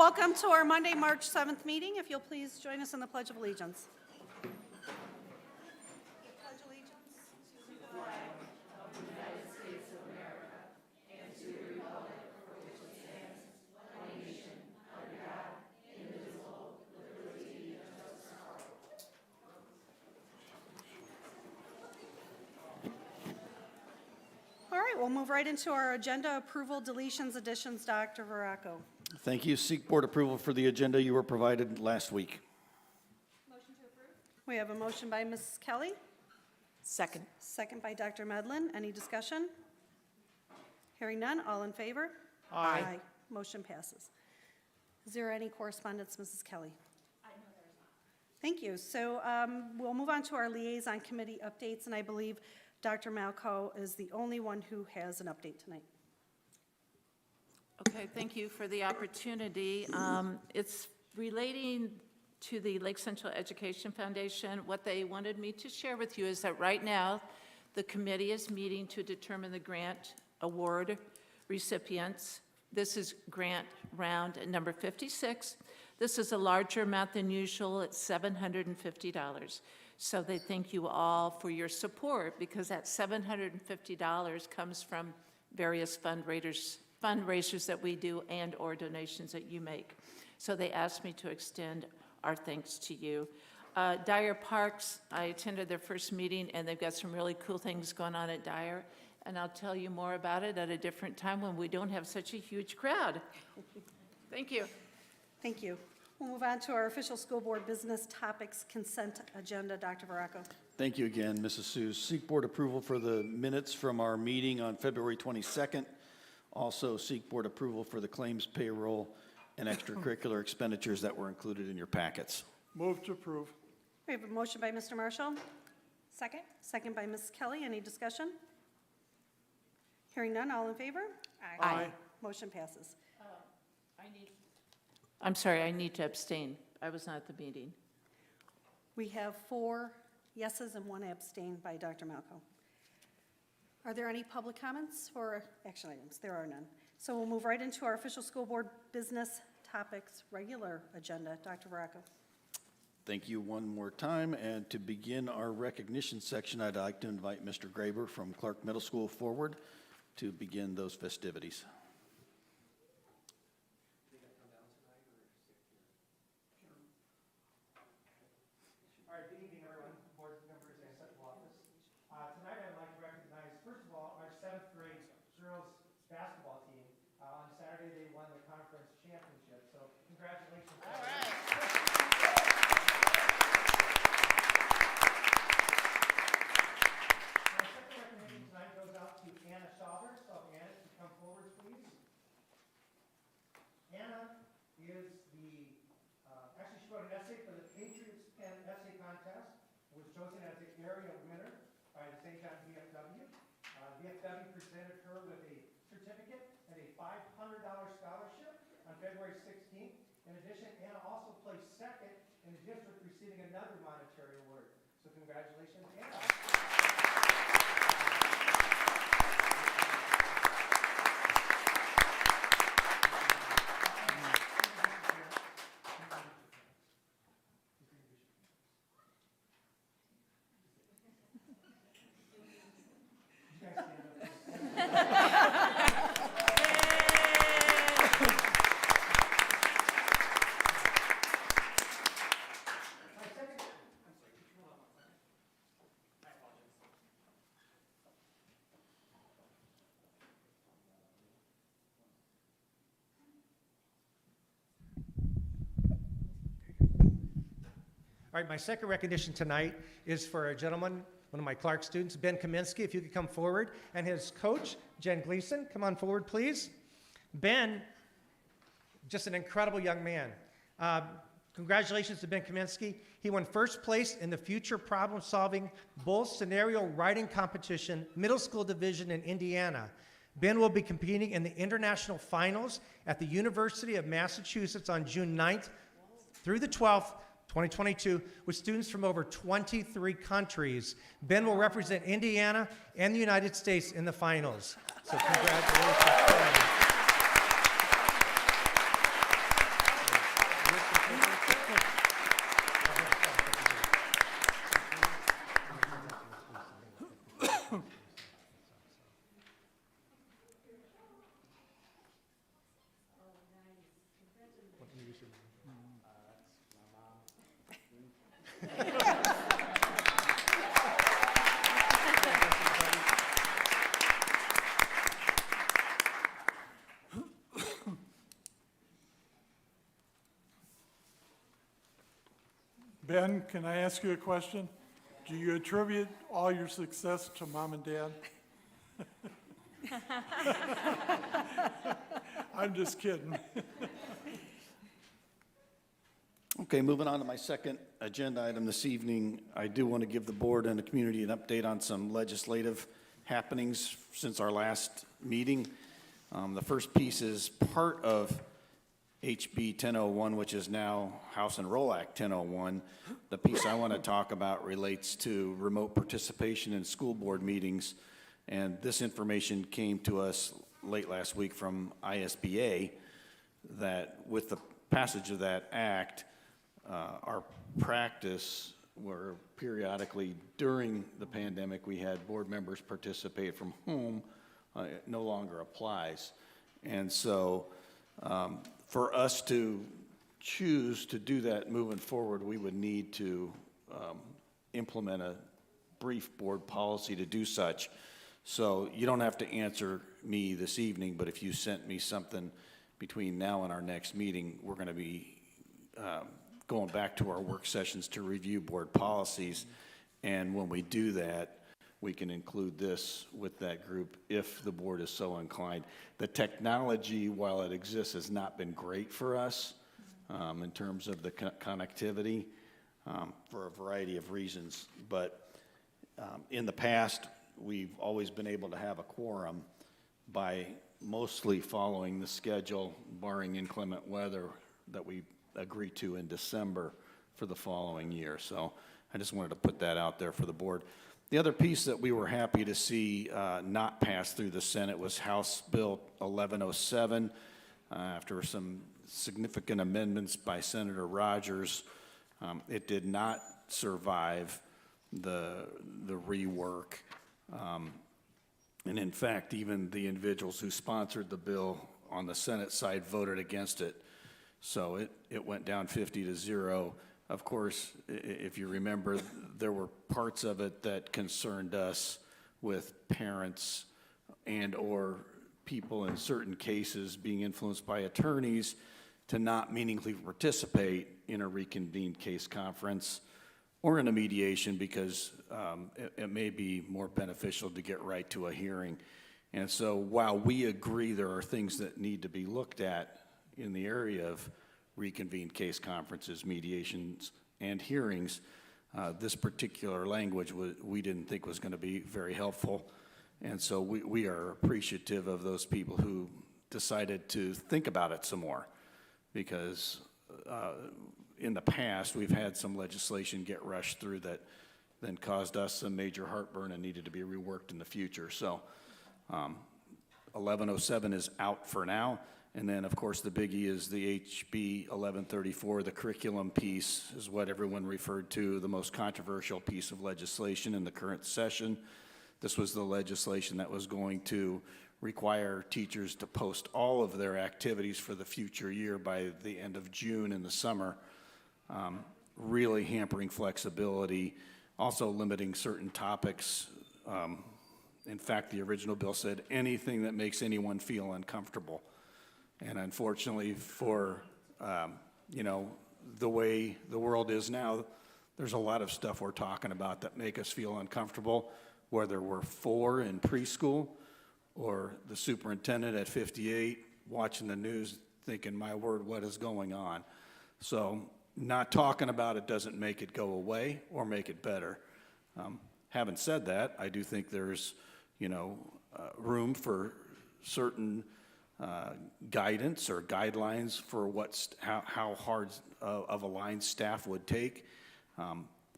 Welcome to our Monday, March 7th meeting. If you'll please join us in the Pledge of Allegiance. Pledge allegiance to the flag of the United States of America and to the republic for which it stands, one nation, under God, indivisible, with liberty and justice for all. All right, we'll move right into our agenda: approval, deletions, additions. Dr. Veraco. Thank you. Seek board approval for the agenda you were provided last week. Motion to approve. We have a motion by Ms. Kelly, Second. second by Dr. Medlin. Any discussion? Hearing none, all in favor? Aye. Motion passes. Is there any correspondence, Mrs. Kelly? I know there is not. Thank you. So we'll move on to our liaison committee updates, and I believe Dr. Malco is the only one who has an update tonight. Okay, thank you for the opportunity. It's relating to the Lake Central Education Foundation. What they wanted me to share with you is that right now, the committee is meeting to determine the grant award recipients. This is grant round number 56. This is a larger amount than usual. It's $750. So they thank you all for your support, because that $750 comes from various fundraisers that we do and or donations that you make. So they asked me to extend our thanks to you. Dyer Parks, I attended their first meeting, and they've got some really cool things going on at Dyer, and I'll tell you more about it at a different time when we don't have such a huge crowd. Thank you. Thank you. We'll move on to our official school board business topics consent agenda. Dr. Veraco. Thank you again, Mrs. Seuss. Seek board approval for the minutes from our meeting on February 22nd. Also seek board approval for the claims, payroll, and extracurricular expenditures that were included in your packets. Move to approve. We have a motion by Mr. Marshall. Second. Second by Ms. Kelly. Any discussion? Hearing none, all in favor? Aye. Motion passes. I'm sorry, I need to abstain. I was not at the meeting. We have 4 yeses and 1 abstain by Dr. Malco. Are there any public comments for action items? There are none. So we'll move right into our official school board business topics regular agenda. Dr. Veraco. Thank you one more time. And to begin our recognition section, I'd like to invite Mr. Graber from Clark Middle School forward to begin those festivities. All right, good evening, everyone, board members and central office. Tonight I'd like to recognize, first of all, our 7th grade girls basketball team. On Saturday, they won the conference championship, so congratulations. All right. My second recommendation tonight goes out to Anna Schauber. So Anna, if you come forward, please. Anna is the, actually she wrote an essay for the Patriots Pen Essay Contest, was chosen as the area winner by the St. John VFW. VFW presented her with a certificate and a $500 scholarship on February 16th. In addition, Anna also placed second in the district, receiving another monetary award. So congratulations, Anna. All right, my second recognition tonight is for a gentleman, one of my Clark students, Ben Kaminsky. If you could come forward, and his coach, Jen Gleason. Come on forward, please. Ben, just an incredible young man. Congratulations to Ben Kaminsky. He won first place in the Future Problem-Solving Bull Scenario Writing Competition, Middle School Division in Indiana. Ben will be competing in the international finals at the University of Massachusetts on June 9th through the 12th, 2022, with students from over 23 countries. Ben will represent Indiana and the United States in the finals. So congratulations, Ben. Ben, can I ask you a question? Do you attribute all your success to mom and dad? I'm just kidding. Okay, moving on to my second agenda item this evening, I do want to give the board and the community an update on some legislative happenings since our last meeting. The first piece is part of HB 1001, which is now House Enroll Act 1001. The piece I want to talk about relates to remote participation in school board meetings, and this information came to us late last week from ISBA that with the passage of that act, our practice where periodically during the pandemic we had board members participate from home no longer applies. And so for us to choose to do that moving forward, we would need to implement a brief board policy to do such. So you don't have to answer me this evening, but if you sent me something between now and our next meeting, we're going to be going back to our work sessions to review board policies. And when we do that, we can include this with that group if the board is so inclined. The technology, while it exists, has not been great for us in terms of the connectivity for a variety of reasons. But in the past, we've always been able to have a quorum by mostly following the schedule, barring inclement weather that we agree to in December for the following year. So I just wanted to put that out there for the board. The other piece that we were happy to see not pass through the Senate was House Bill 1107. After some significant amendments by Senator Rogers, it did not survive the rework. And in fact, even the individuals who sponsored the bill on the Senate side voted against it. So it went down 50-0. Of course, if you remember, there were parts of it that concerned us with parents and or people in certain cases being influenced by attorneys to not meaningfully participate in a reconvened case conference or in a mediation because it may be more beneficial to get right to a hearing. And so while we agree there are things that need to be looked at in the area of reconvened case conferences, mediations, and hearings, this particular language we didn't think was going to be very helpful. And so we are appreciative of those people who decided to think about it some more because in the past we've had some legislation get rushed through that then caused us some major heartburn and needed to be reworked in the future. So 1107 is out for now. And then, of course, the biggie is the HB 1134, the curriculum piece is what everyone referred to, the most controversial piece of legislation in the current session. This was the legislation that was going to require teachers to post all of their activities for the future year by the end of June in the summer, really hampering flexibility, also limiting certain topics. In fact, the original bill said anything that makes anyone feel uncomfortable. And unfortunately for, the way the world is now, there's a lot of stuff we're talking about that make us feel uncomfortable, whether we're 4 in preschool or the superintendent at 58 watching the news thinking, my word, what is going on? So not talking about it doesn't make it go away or make it better. Having said that, I do think there's, room for certain guidance or guidelines for how hard of a line staff would take.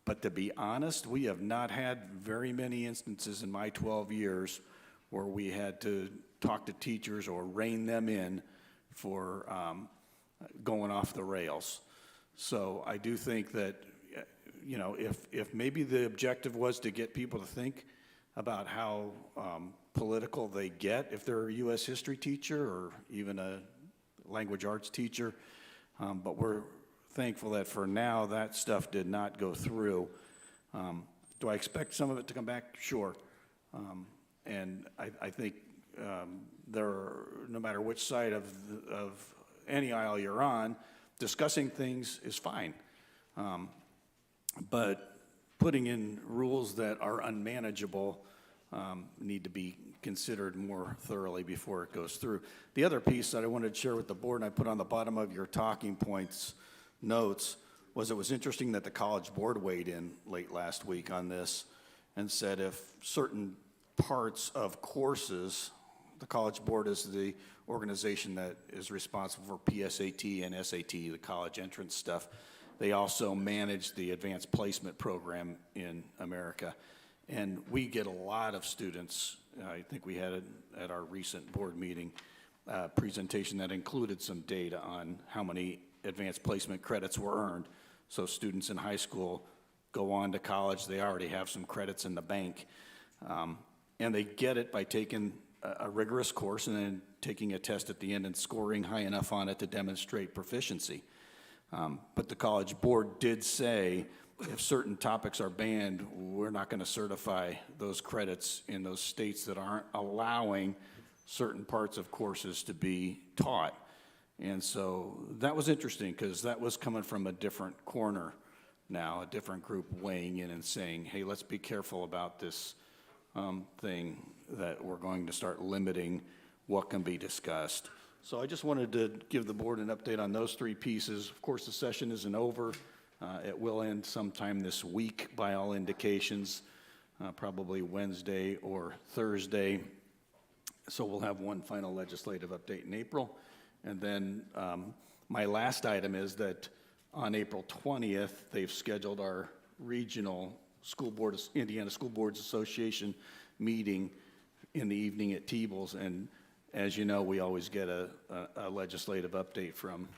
But to be honest, we have not had very many instances in my 12 years where we had to talk to teachers or rein them in for going off the rails. So I do think that, if maybe the objective was to get people to think about how political they get if they're a U.S. history teacher or even a language arts teacher. But we're thankful that for now that stuff did not go through. Do I expect some of it to come back? Sure. And I think no matter which side of any aisle you're on, discussing things is fine. but putting in rules that are unmanageable need to be considered more thoroughly before it goes through. The other piece that I wanted to share with the board, and I put on the bottom of your talking points notes, was it was interesting that the College Board weighed in late last week on this and said if certain parts of courses, the College Board is the organization that is responsible for PSAT and SAT, the college entrance stuff. They also manage the advanced placement program in America. And we get a lot of students, I think we had it at our recent board meeting, presentation that included some data on how many advanced placement credits were earned. So students in high school go on to college, they already have some credits in the bank. And they get it by taking a rigorous course and then taking a test at the end and scoring high enough on it to demonstrate proficiency. But the College Board did say if certain topics are banned, we're not going to certify those credits in those states that aren't allowing certain parts of courses to be taught. And so that was interesting because that was coming from a different corner now, a different group weighing in and saying, hey, let's be careful about this thing that we're going to start limiting what can be discussed. So I just wanted to give the board an update on those three pieces. Of course, the session isn't over. It will end sometime this week by all indications, probably Wednesday or Thursday. So we'll have one final legislative update in April. And then my last item is that on April 20th, they've scheduled our regional school board, Indiana School Boards Association meeting in the evening at Teebles. And as you know, we always get a legislative update from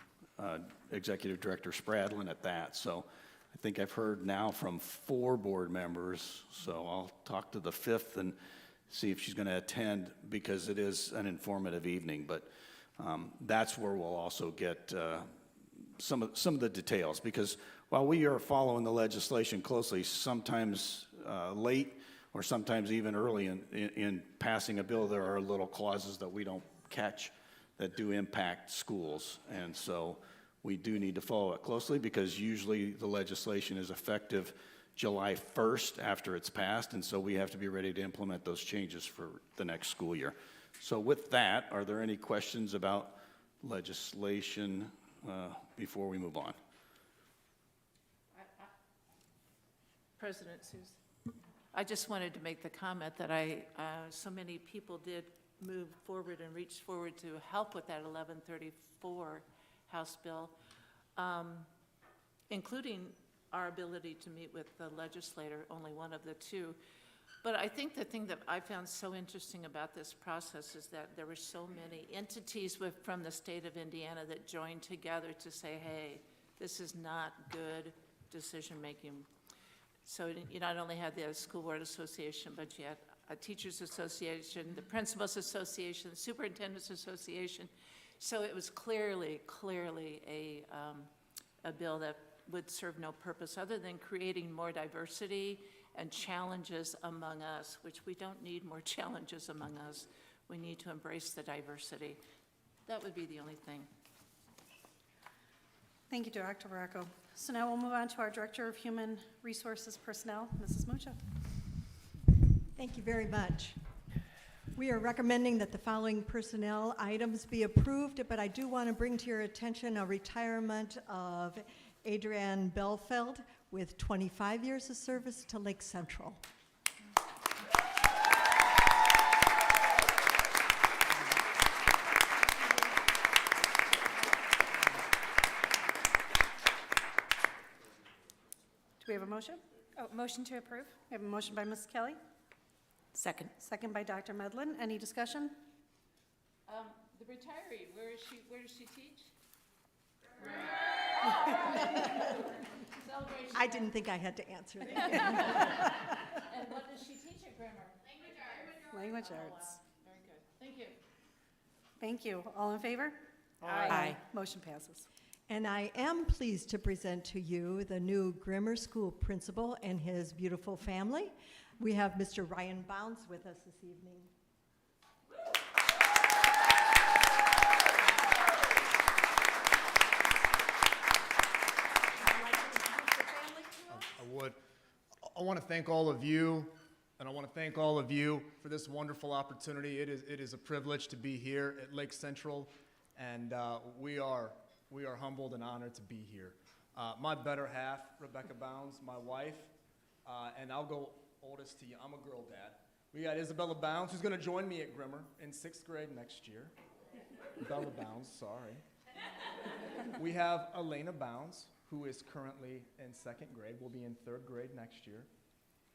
Executive Director Spradlin at that. So I think I've heard now from 4 board members. So I'll talk to the 5th and see if she's going to attend because it is an informative evening. But that's where we'll also get some of the details, because while we are following the legislation closely, sometimes late or sometimes even early in passing a bill, there are little clauses that we don't catch that do impact schools. And so we do need to follow it closely because usually the legislation is effective July 1st after it's passed, and so we have to be ready to implement those changes for the next school year. So with that, are there any questions about legislation before we move on? President Susan, I just wanted to make the comment that so many people did move forward and reach forward to help with that 1134 House bill, including our ability to meet with the legislator, only one of the 2. But I think the thing that I found so interesting about this process is that there were so many entities from the state of Indiana that joined together to say, hey, this is not good decision-making. So you not only had the School Board Association, but you had a Teachers Association, the Principals Association, the Superintendents Association. So it was clearly a bill that would serve no purpose other than creating more diversity and challenges among us, which we don't need more challenges among us. We need to embrace the diversity. That would be the only thing. Thank you, Dr. Baracco. So now we'll move on to our Director of Human Resources Personnel, Mrs. Mucha. Thank you very much. We are recommending that the following personnel items be approved, but I do want to bring to your attention a retirement of Adrienne Belfeld with 25 years of service to Lake Central. Do we have a motion? Oh, motion to approve? We have a motion by Ms. Kelly, Second. second by Dr. Medlin. Any discussion? The retiree, where does she teach? Celebration. I didn't think I had to answer that. And what does she teach at Grammar? Language arts. Very good. Thank you. Thank you. All in favor? Aye. Motion passes. And I am pleased to present to you the new Grimmer School principal and his beautiful family. We have Mr. Ryan Bounds with us this evening. would. I want to thank all of you, and I want to thank all of you for this wonderful opportunity. It is a privilege to be here at Lake Central, and we are humbled and honored to be here. My better half, Rebecca Bounds, my wife, and I'll go oldest to you. I'm a girl dad. We got Isabella Bounds, who's going to join me at Grimmer in 6th grade next year. Bella Bounds, sorry. We have Elena Bounds, who is currently in 2nd grade, will be in 3rd grade next year.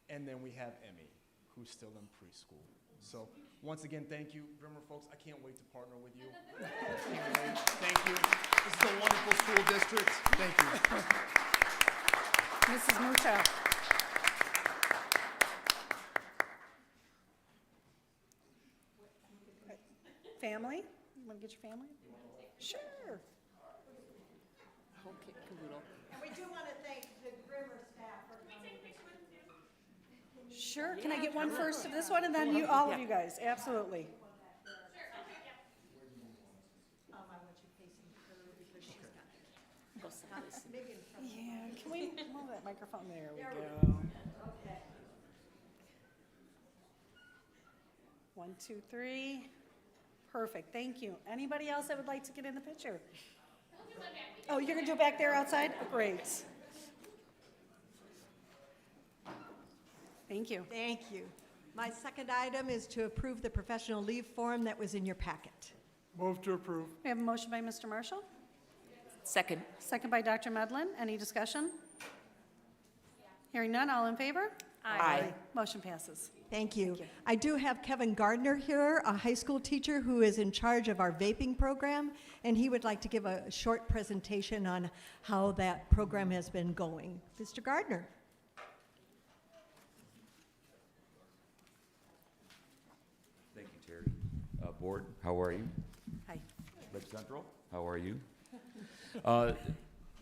And then we have Emmy, who's still in preschool. So once again, thank you, Grimmer folks. I can't wait to partner with you. Can't wait. Thank you. This is a wonderful school district. Thank you. Mrs. Mucha. Family? You want to get your family? Sure. And we do want to thank the Grimmer staff for coming. Sure. Can I get one first of this one, and then you, all of you guys? Absolutely. I want you facing her because she's got it. Yeah, can we move that microphone? There we go. Okay. 1, 2, 3. Perfect, thank you. Anybody else that would like to get in the picture? Oh, you're gonna do it back there outside? Great. Thank you. Thank you. My second item is to approve the professional leave form that was in your packet. Move to approve. We have a motion by Mr. Marshall, Second. second by Dr. Medlin. Any discussion? Hearing none, all in favor? Aye. Motion passes. Thank you. I do have Kevin Gardner here, a high school teacher who is in charge of our vaping program, and he would like to give a short presentation on how that program has been going. Mr. Gardner. Thank you, Terry. Board, how are you? Hi. Lake Central, how are you?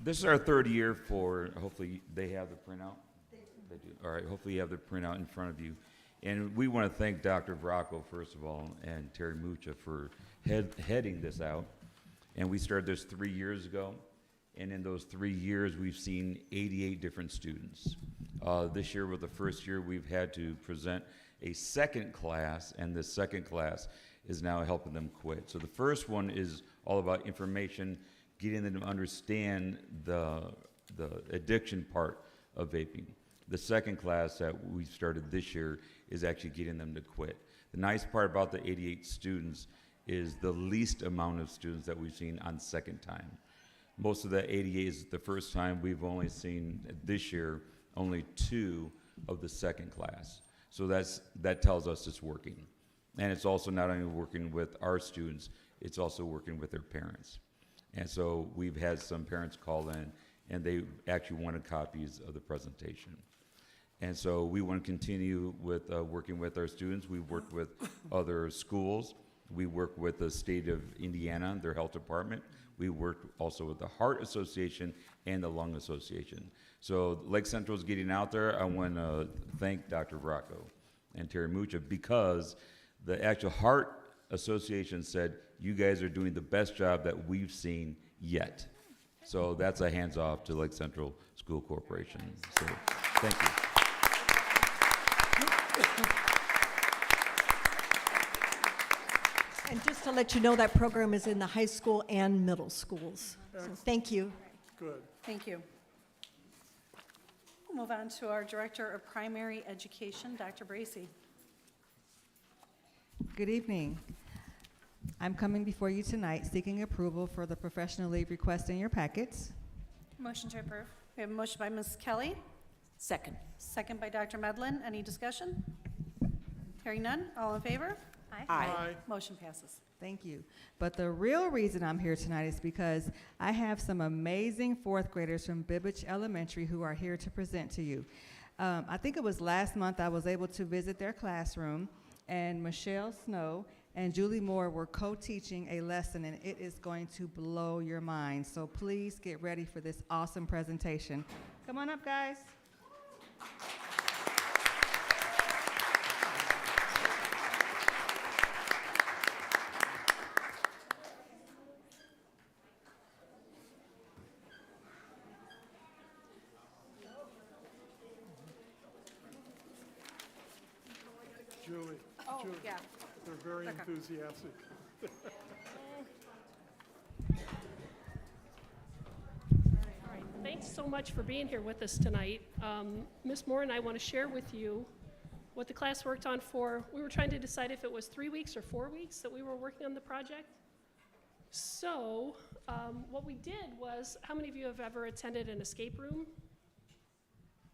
This is our 3rd year for, hopefully they have the printout? They do. All right, hopefully you have the printout in front of you. And we want to thank Dr. Vracco, first of all, and Terry Mucha for heading this out. And we started this 3 years ago. And in those 3 years, we've seen 88 different students. This year was the first year we've had to present a second class, and the second class is now helping them quit. So the first one is all about information, getting them to understand the addiction part of vaping. The second class that we started this year is actually getting them to quit. The nice part about the 88 students is the least amount of students that we've seen on second time. Most of the 88 is the first time. We've only seen this year only 2 of the second class. So that tells us it's working. And it's also not only working with our students, it's also working with their parents. And so we've had some parents call in, and they actually wanted copies of the presentation. And so we want to continue with working with our students. We've worked with other schools. We work with the state of Indiana, their health department. We work also with the Heart Association and the Lung Association. So Lake Central is getting out there. I want to thank Dr. Vracco and Terry Mucha because the actual Heart Association said, you guys are doing the best job that we've seen yet. So that's a hands off to Lake Central School Corporation. So thank you. And just to let you know, that program is in the high school and middle schools. So thank you. Good. Thank you. We'll move on to our Director of Primary Education, Dr. Bracy. Good evening. I'm coming before you tonight seeking approval for the professional leave request in your packets. Motion to approve. We have a motion by Ms. Kelly, Second. second by Dr. Medlin. Any discussion? Hearing none, all in favor? Aye. Motion passes. Thank you. But the real reason I'm here tonight is because I have some amazing 4th graders from Bibbage Elementary who are here to present to you. I think it was last month I was able to visit their classroom, and Michelle Snow and Julie Moore were co-teaching a lesson, and it is going to blow your mind. So please get ready for this awesome presentation. Come on up, guys. Julie. Oh, Julie. yeah. They're very Okay. enthusiastic. All right, thanks so much for being here with us tonight. Ms. Moore and I want to share with you what the class worked on for, we were trying to decide if it was 3 weeks or 4 weeks that we were working on the project. So what we did was, how many of you have ever attended an escape room?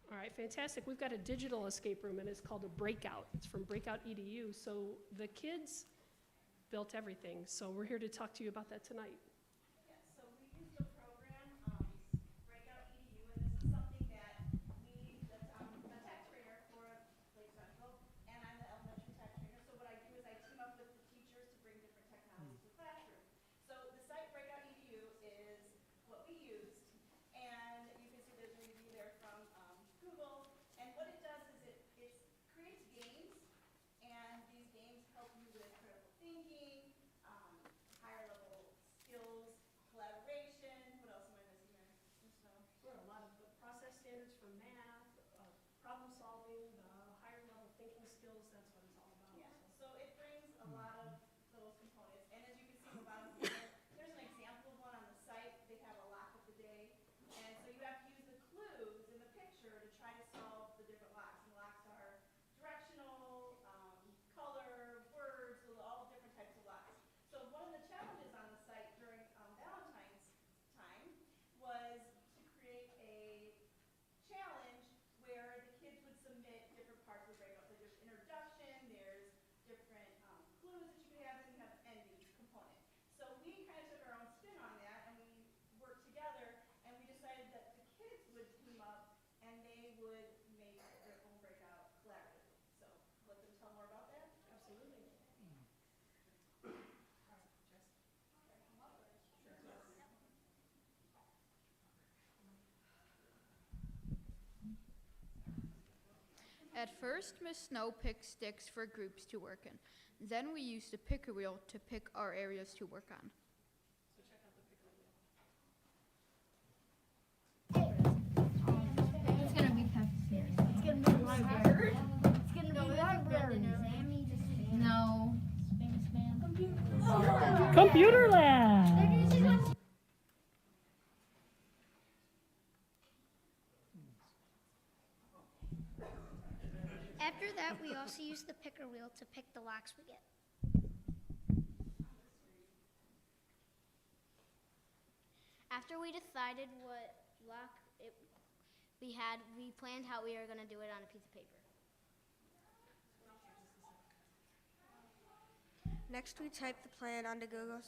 All right, fantastic. We've got a digital escape room, and it's called a Breakout. It's from Breakout EDU. So the kids built everything. So we're here to talk to you about that tonight. Yeah, so we use the program, Breakout EDU, and this is something that that's a tech trainer for Lake Central, and I'm the elementary tech trainer. So what I do is I team up with the teachers to bring different technologies to the classroom. So the site Breakout EDU is what we used, and you can see there's a review there from Google. And what it does is it creates games, and these games help you with critical thinking, higher level skills, collaboration. What else am I missing there? For a lot of the process standards for math, problem solving, higher level thinking skills, that's what it's all about. Yeah, so it brings a lot of those components. And as you can see in the bottom here, there's an example of one on the site. They have a lock of the day. And so you have to use the clues in the picture to try to solve the different locks. And locks are directional, color, words, so all different types of locks. So one of the challenges on the site during Valentine's time was to create a challenge where the kids would submit different parts of the breakout. So there's introduction, there's different clues that you could have, and you have an ending component. So we kind of took our own spin on that, and we worked together, and we decided that the kids would team up, and they would make their own breakout collaboratively. So let them tell more about that. Absolutely. At first, Miss Snow picked sticks for groups to work in. Then we used the picker wheel to pick our areas to work on. It's gonna be cafeteria. It's gonna be library. It's gonna be library. No. Computer lab. After that, we also use the picker wheel to pick the locks we get. After we decided what lock we planned how we were going to do it on a piece of paper. Next, we typed the plan onto Google.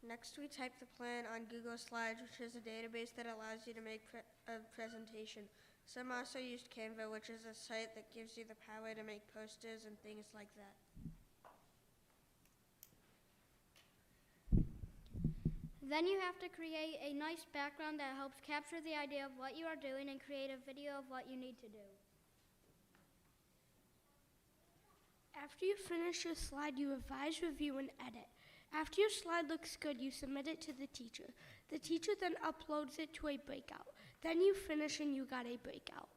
Next, we type the plan on Google Slides, which is a database that allows you to make a presentation. Some also used Canva, which is a site that gives you the power to make posters and things like that. Then you have to create a nice background that helps capture the idea of what you are doing and create a video of what you need to do. After you finish your slide, you revise, review, and edit. After your slide looks good, you submit it to the teacher. The teacher then uploads it to a breakout. Then you finish and you got a breakout.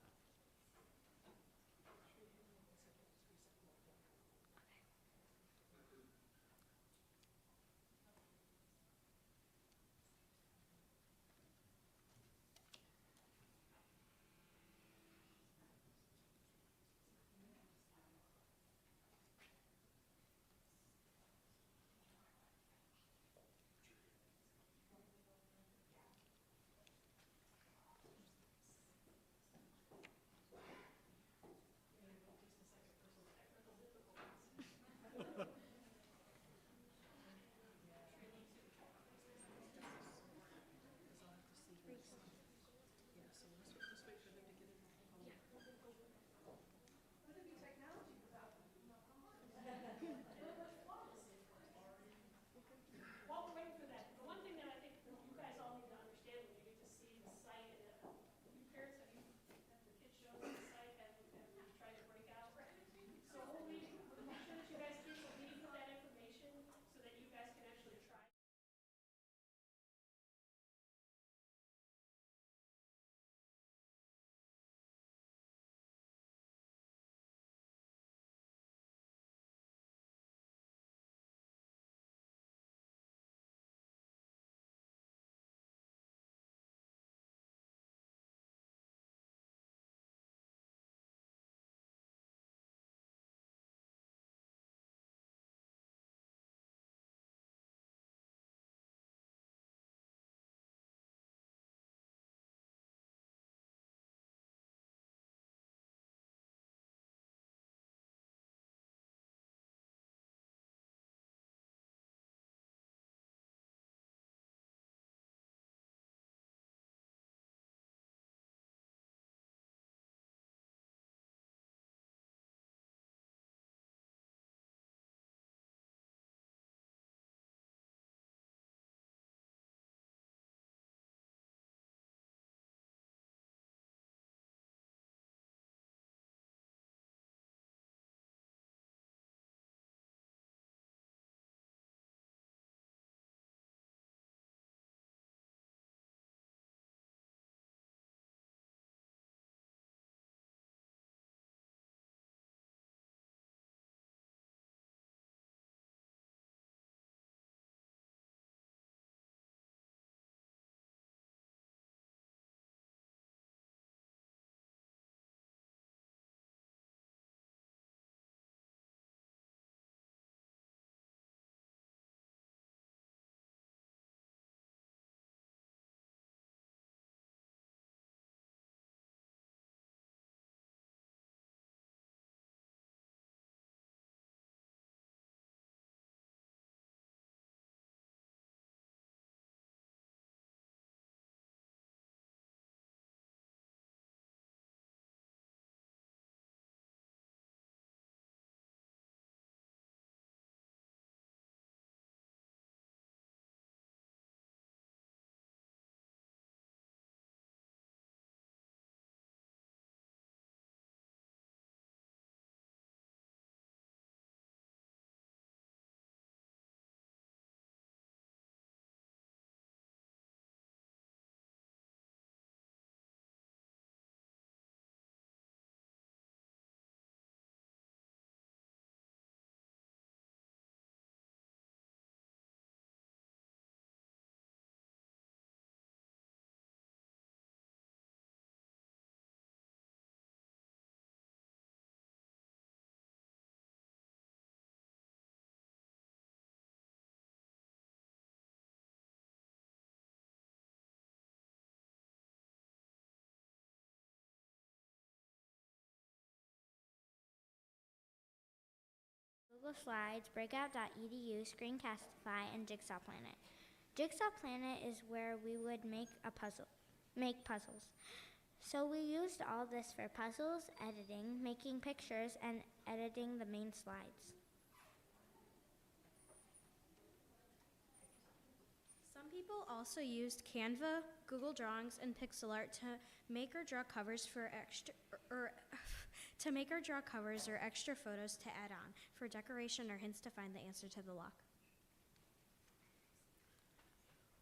Google Slides, Breakout.edu, Screencastify, and Jigsaw Planet. Jigsaw Planet is where we would make puzzles. So we used all this for puzzles, editing, making pictures, and editing the main slides. Some people also used Canva, Google Drawings, and pixel art to make or draw covers or extra photos to add on for decoration or hints to find the answer to the lock.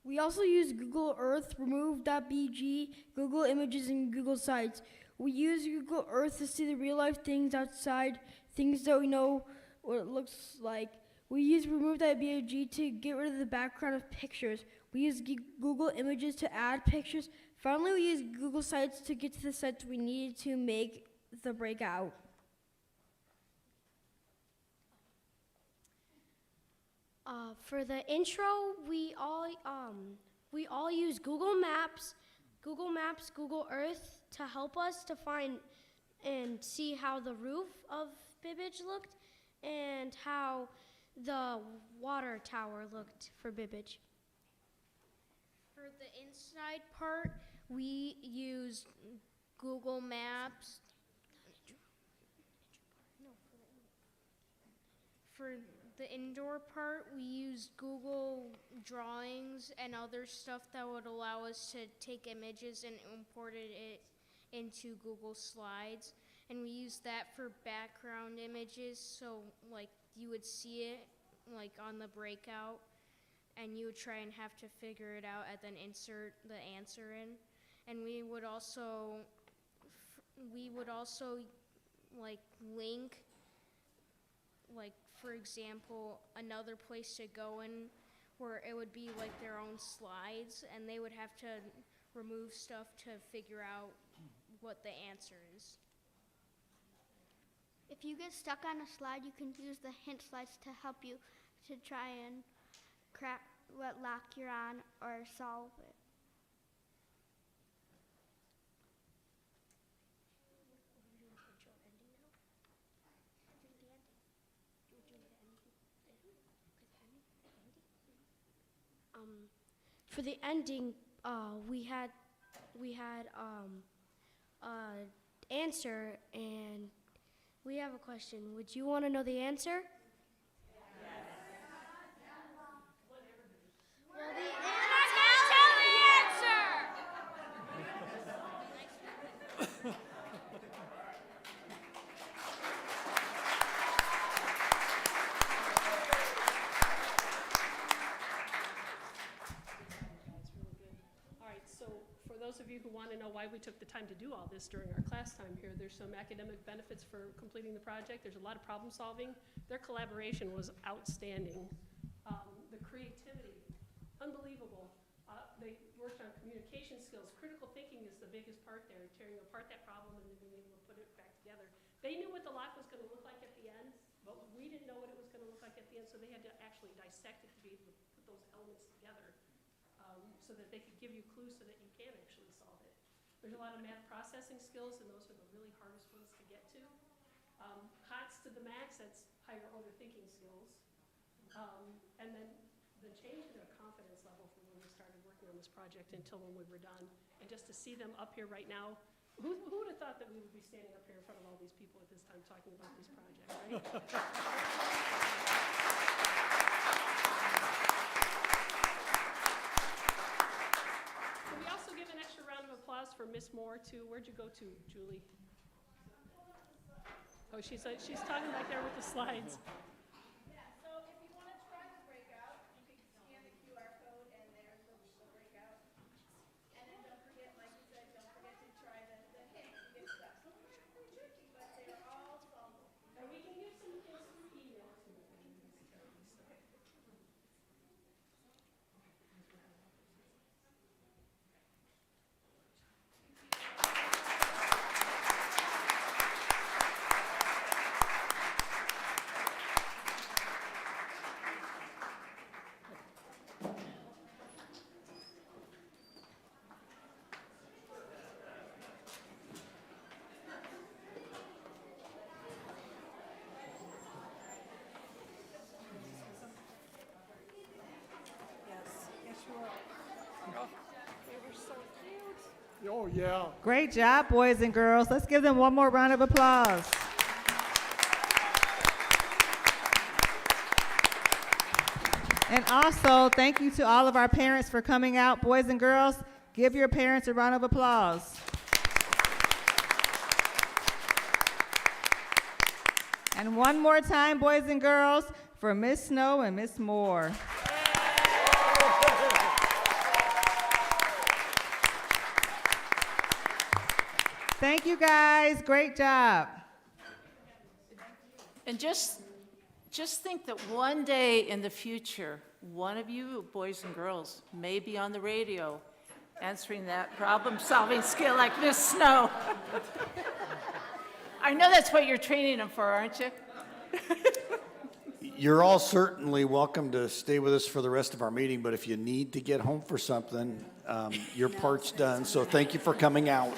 We also use Google Earth, Remove.bg, Google Images, and Google Sites. We use Google Earth to see the real-life things outside, things that we know what it looks like. We use Remove.bg to get rid of the background of pictures. We use Google Images to add pictures. Finally, we use Google Sites to get to the sites we needed to make the breakout. For the intro, we all use Google Maps, Google Earth to help us to find and see how the roof of Bibbage looked and how the water tower looked for Bibbage. For the inside part, we use Google Maps. For the indoor part, we use Google Drawings and other stuff that would allow us to take images and import it into Google Slides. And we use that for background images, so like you would see it like on the breakout, and you would try and have to figure it out and then insert the answer in. And we would also like link, like for example, another place to go in where it would be like their own slides, and they would have to remove stuff to figure out what the answer is. If you get stuck on a slide, you can use the hint slides to help you to try and crack what lock you're on or solve it. For the ending, we had answer, and we have a question. Would you want to know the answer? Those of you who want to know why we took the time to do all this during our class time here, there's some academic benefits for completing the project. There's a lot of problem solving. Their collaboration was outstanding. The creativity, unbelievable. They worked on communication skills. Critical thinking is the biggest part there, tearing apart that problem and then being able to put it back together. They knew what the lock was going to look like at the end, but we didn't know what it was going to look like at the end, so they had to actually dissect it to be able to put those elements together. So that they could give you clues so that you can actually solve it. There's a lot of math processing skills, and those are the really hardest ones to get to. HOTS to the max, that's higher order thinking skills. And then the change in their confidence level from when we started working on this project until when we were done. And just to see them up here right now, who would have thought that we would be standing up here in front of all these people at this time talking about these projects, right? We also give an extra round of applause for Miss Moore, too. Where'd you go to, Julie? Oh, she's talking back there with the slides. Yeah, so if you want to try the breakout, you can scan the QR code and there's the breakout. And then don't forget, like you said, don't forget to try the hint. You get stuck. Some of them are pretty tricky, but they're all solvable. And we can give some hints through email, too. Oh, yeah. Great job, boys and girls. Let's give them one more round of applause. And also, thank you to all of our parents for coming out. Boys and girls, give your parents a round of applause. And one more time, boys and girls, for Miss Snow and Miss Moore. Thank you, guys. Great job. And just think that one day in the future, one of you, boys and girls, may be on the radio answering that problem-solving skill like Miss Snow. I know that's what you're training them for, aren't you? You're all certainly welcome to stay with us for the rest of our meeting, but if you need to get home for something, your part's done. So thank you for coming out.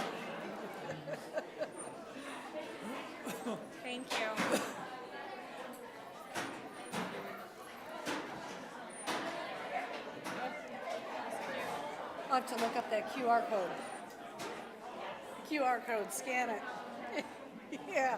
Thank you. I'll have to look up that QR code. QR code, scan it. Yeah.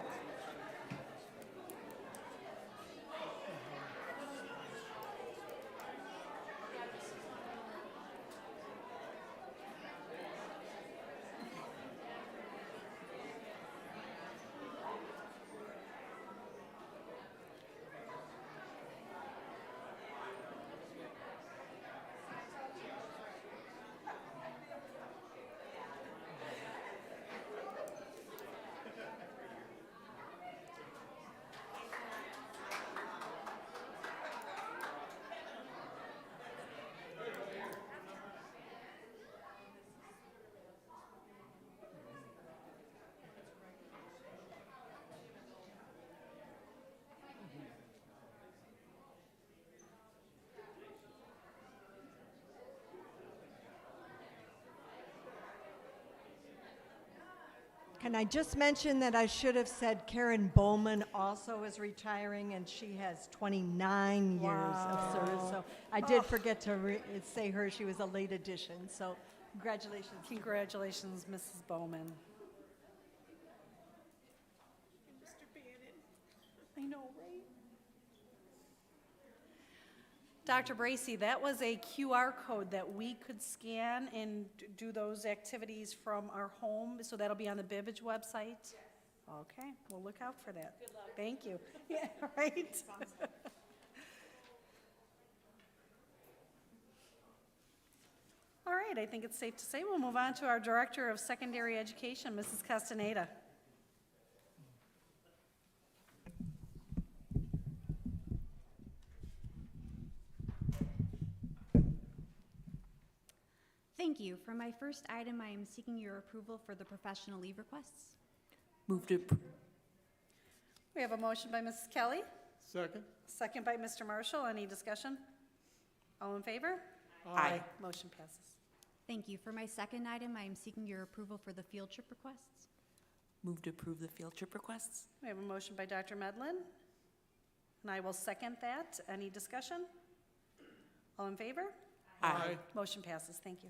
Can I just mention that I should have said Karen Bowman also is retiring, and she has 29 years of service. So I did forget to say her. She was a late addition. So congratulations. Congratulations, Mrs. Bowman. Mr. Bannon. I know, right? Dr. Bracy, that was a QR code that we could scan and do those activities from our home, so that'll be on the Bibbage website? Yes. Okay, we'll look out for that. Good luck. Thank you. Yeah, right? All right, I think it's safe to say we'll move on to our Director of Secondary Education, Mrs. Castaneda. Thank you. For my first item, I am seeking your approval for the professional leave requests. Move to approve. We have a motion by Mrs. Kelly, Second? second by Mr. Marshall. Any discussion? All in favor? Aye. Motion passes. Thank you. For my second item, I am seeking your approval for the field trip requests. Move to approve the field trip requests. We have a motion by Dr. Medlin, and I will second that. Any discussion? All in favor? Aye. Motion passes. Thank you.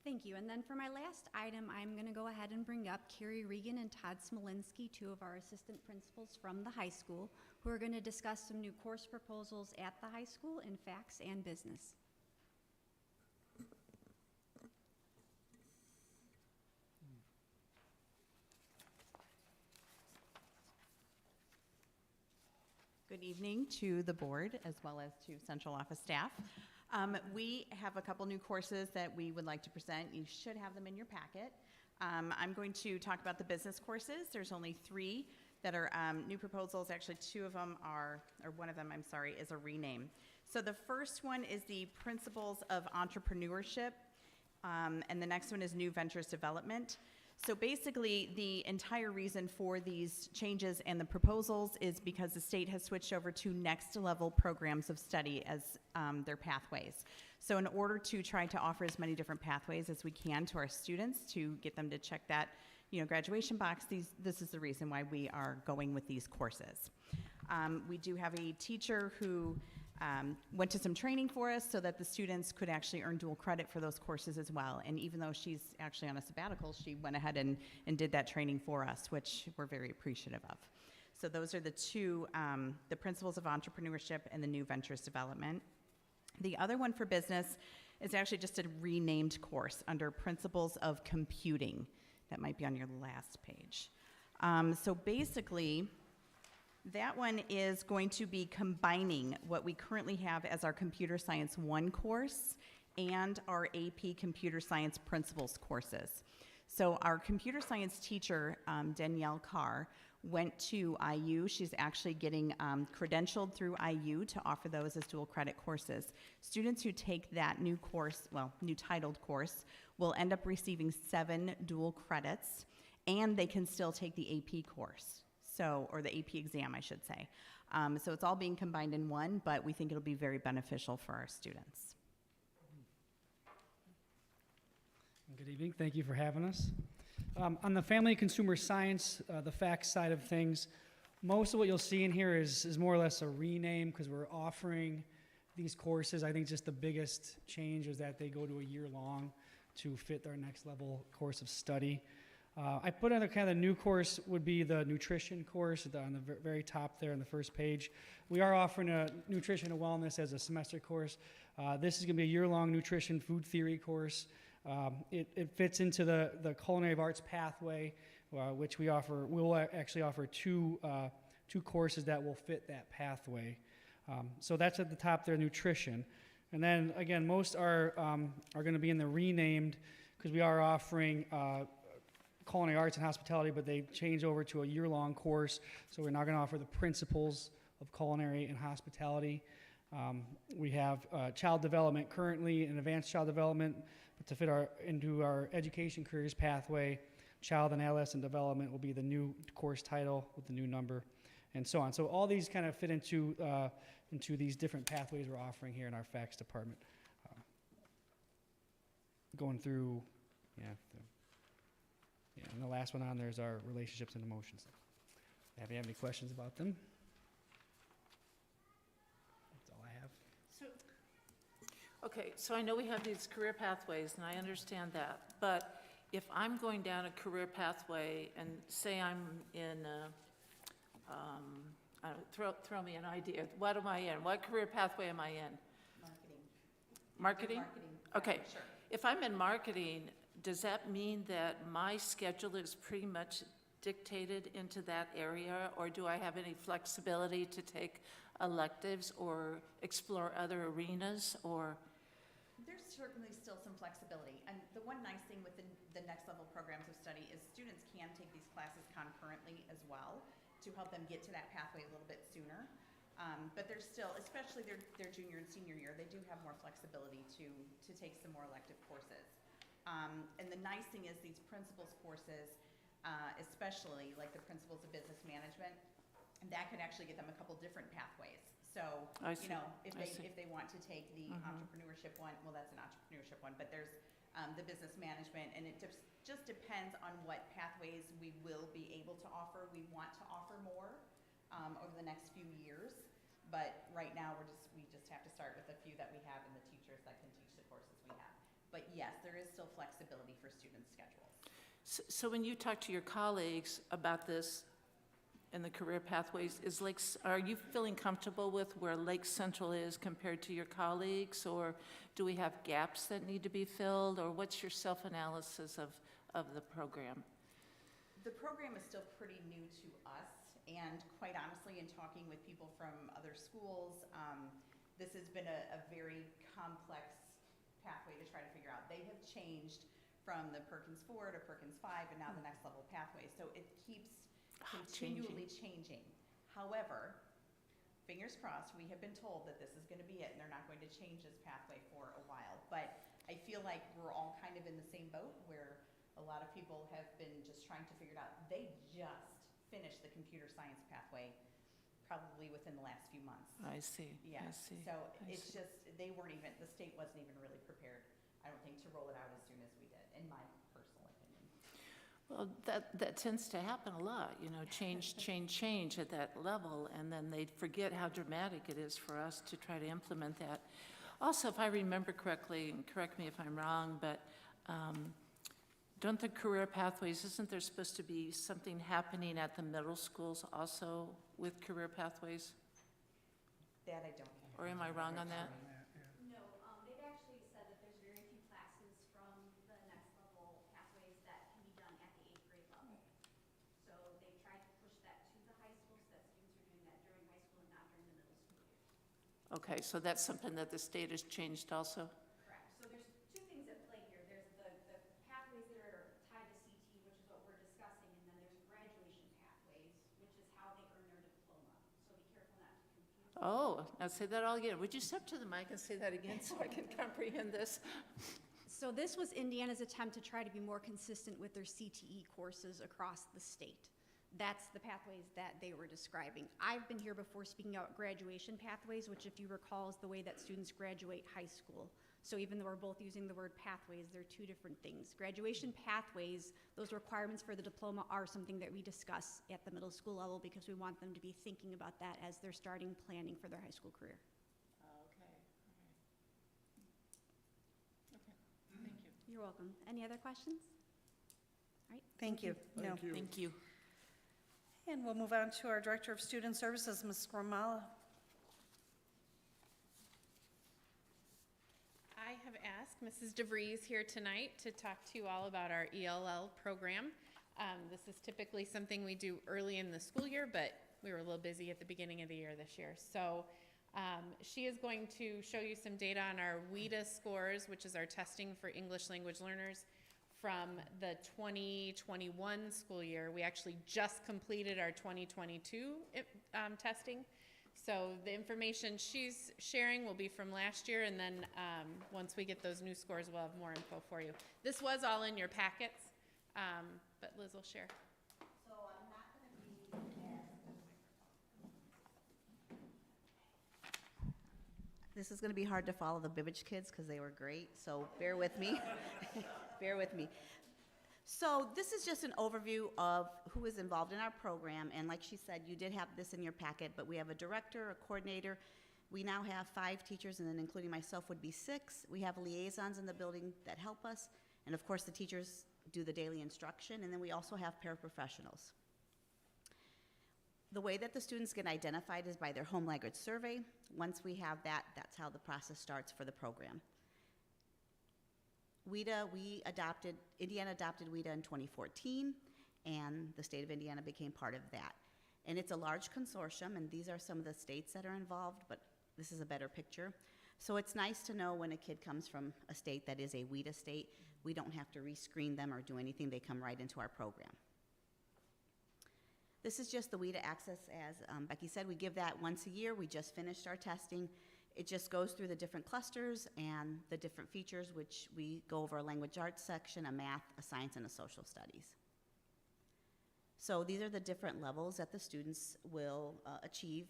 Thank you. And then for my last item, I'm going to go ahead and bring up Carrie Regan and Todd Smolinski, two of our assistant principals from the high school, who are going to discuss some new course proposals at the high school in facts and business. Good evening to the board as well as to central office staff. We have a couple new courses that we would like to present. You should have them in your packet. I'm going to talk about the business courses. There's only 3 that are new proposals. Actually, 2 of them are, or one of them, I'm sorry, is a rename. So the first one is the Principles of Entrepreneurship, and the next one is New Ventures Development. So basically, the entire reason for these changes and the proposals is because the state has switched over to next level programs of study as their pathways. So in order to try to offer as many different pathways as we can to our students to get them to check that, graduation box, this is the reason why we are going with these courses. We do have a teacher who went to some training for us so that the students could actually earn dual credit for those courses as well. And even though she's actually on a sabbatical, she went ahead and did that training for us, which we're very appreciative of. So those are the two, the Principles of Entrepreneurship and the New Ventures Development. The other one for business is actually just a renamed course under Principles of Computing. That might be on your last page. So basically, that one is going to be combining what we currently have as our Computer Science 1 course and our AP Computer Science Principles courses. So our computer science teacher, Danielle Carr, went to IU. She's actually getting credentialed through IU to offer those as dual credit courses. Students who take that new course, well, new titled course, will end up receiving 7 dual credits, and they can still take the AP course, so, or the AP exam, I should say. So it's all being combined in one, but we think it'll be very beneficial for our students. Good evening. Thank you for having us. On the family and consumer science, the facts side of things, most of what you'll see in here is more or less a rename because we're offering these courses. I think just the biggest change is that they go to a year long to fit our next level course of study. I put on the kind of the new course would be the nutrition course on the very top there on the first page. We are offering a nutrition and wellness as a semester course. This is going to be a year-long nutrition food theory course. It fits into the culinary of arts pathway, which we offer. We'll actually offer two courses that will fit that pathway. So that's at the top there, nutrition. And then again, most are going to be in the renamed because we are offering culinary arts and hospitality, but they change over to a year-long course. So we're now going to offer the principles of culinary and hospitality. We have child development currently and advanced child development, but to fit into our education careers pathway, child and adolescent development will be the new course title with the new number, and so on. So all these kind of fit into these different pathways we're offering here in our FACS department. Going through, and the last one on there is our relationships and emotions. Have you have any questions about them? That's all I have. Okay, so I know we have these career pathways, and I understand that, but if I'm going down a career pathway, and say I'm in, throw me an idea, what am I in? What career pathway am I in? Marketing? Okay. Sure. If I'm in marketing, does that mean that my schedule is pretty much dictated into that area, or do I have any flexibility to take electives or explore other arenas, or? There's certainly still some flexibility. And the one nice thing with the next level programs of study is students can take these classes concurrently as well to help them get to that pathway a little bit sooner. But there's still, especially their junior and senior year, they do have more flexibility to take some more elective courses. And the nice thing is these principles courses, especially like the principles of business management, that could actually get them a couple different pathways. So, you know, if they want to take the entrepreneurship one, well, that's an entrepreneurship one, but there's the business management, and it just depends on what pathways we will be able to offer. We want to offer more over the next few years, but right now we just have to start with a few that we have and the teachers that can teach the courses we have. But yes, there is still flexibility for students' schedules. So when you talk to your colleagues about this in the career pathways, are you feeling comfortable with where Lake Central is compared to your colleagues, or do we have gaps that need to be filled, or what's your self-analysis of the program? The program is still pretty new to us, and quite honestly, in talking with people from other schools, this has been a very complex pathway to try to figure out. They have changed from the Perkins 4 to Perkins 5 and now the next level pathway. So it keeps continually changing. However, fingers crossed, we have been told that this is going to be it and they're not going to change this pathway for a while. But I feel like we're all kind of in the same boat where a lot of people have been just trying to figure it out. They just finished the computer science pathway probably within the last few months. I see. Yeah. I see. So it's just, the state wasn't even really prepared, I don't think, to roll it out as soon as we did, in my personal opinion. Well, that tends to happen a lot, change at that level, and then they forget how dramatic it is for us to try to implement that. Also, if I remember correctly, and correct me if I'm wrong, but don't the career pathways, isn't there supposed to be something happening at the middle schools also with career pathways? That I don't know. Or am I wrong on that? No, they've actually said that there's very few classes from the next level pathways that can be done at the 8th grade level. So they tried to push that to the high school so that students are doing that during high school and not during the middle school years. Okay, so that's something that the state has changed also? Correct. So there's two things at play here. There's the pathways that are tied to CT, which is what we're discussing, and then there's graduation pathways, which is how they earn their diploma. So be careful not to confuse. Oh, now say that all again. Would you step to the mic and say that again so I can comprehend this? So this was Indiana's attempt to try to be more consistent with their CTE courses across the state. That's the pathways that they were describing. I've been here before speaking about graduation pathways, which if you recall is the way that students graduate high school. So even though we're both using the word pathways, they're two different things. Graduation pathways, those requirements for the diploma are something that we discuss at the middle school level because we want them to be thinking about that as they're starting planning for their high school career. Okay, okay, thank you. You're welcome. Any other questions? All right. Thank you. No. Thank you. And we'll move on to our Director of Student Services, Ms. Gramala. I have asked Mrs. DeVries here tonight to talk to you all about our ELL program. This is typically something we do early in the school year, but we were a little busy at the beginning of the year this year. So she is going to show you some data on our WIDA scores, which is our testing for English language learners from the 2021 school year. We actually just completed our 2022 testing. So the information she's sharing will be from last year, and then once we get those new scores, we'll have more info for you. This was all in your packets, but Liz will share. So I'm not going to be This is going to be hard to follow the Bibbage kids because they were great, so bear with me. Bear with me. So this is just an overview of who is involved in our program, and like she said, you did have this in your packet, but we have a director, a coordinator. We now have 5 teachers, and then including myself would be 6. We have liaisons in the building that help us, and of course the teachers do the daily instruction, and then we also have paraprofessionals. The way that the students get identified is by their home language survey. Once we have that, that's how the process starts for the program. WIDA, Indiana adopted WIDA in 2014, and the state of Indiana became part of that. And it's a large consortium, and these are some of the states that are involved, but this is a better picture. So it's nice to know when a kid comes from a state that is a WIDA state, we don't have to rescreen them or do anything, they come right into our program. This is just the WIDA access, as Becky said, we give that once a year. We just finished our testing. It just goes through the different clusters and the different features, which we go over a language arts section, a math, a science, and a social studies. So these are the different levels that the students will achieve,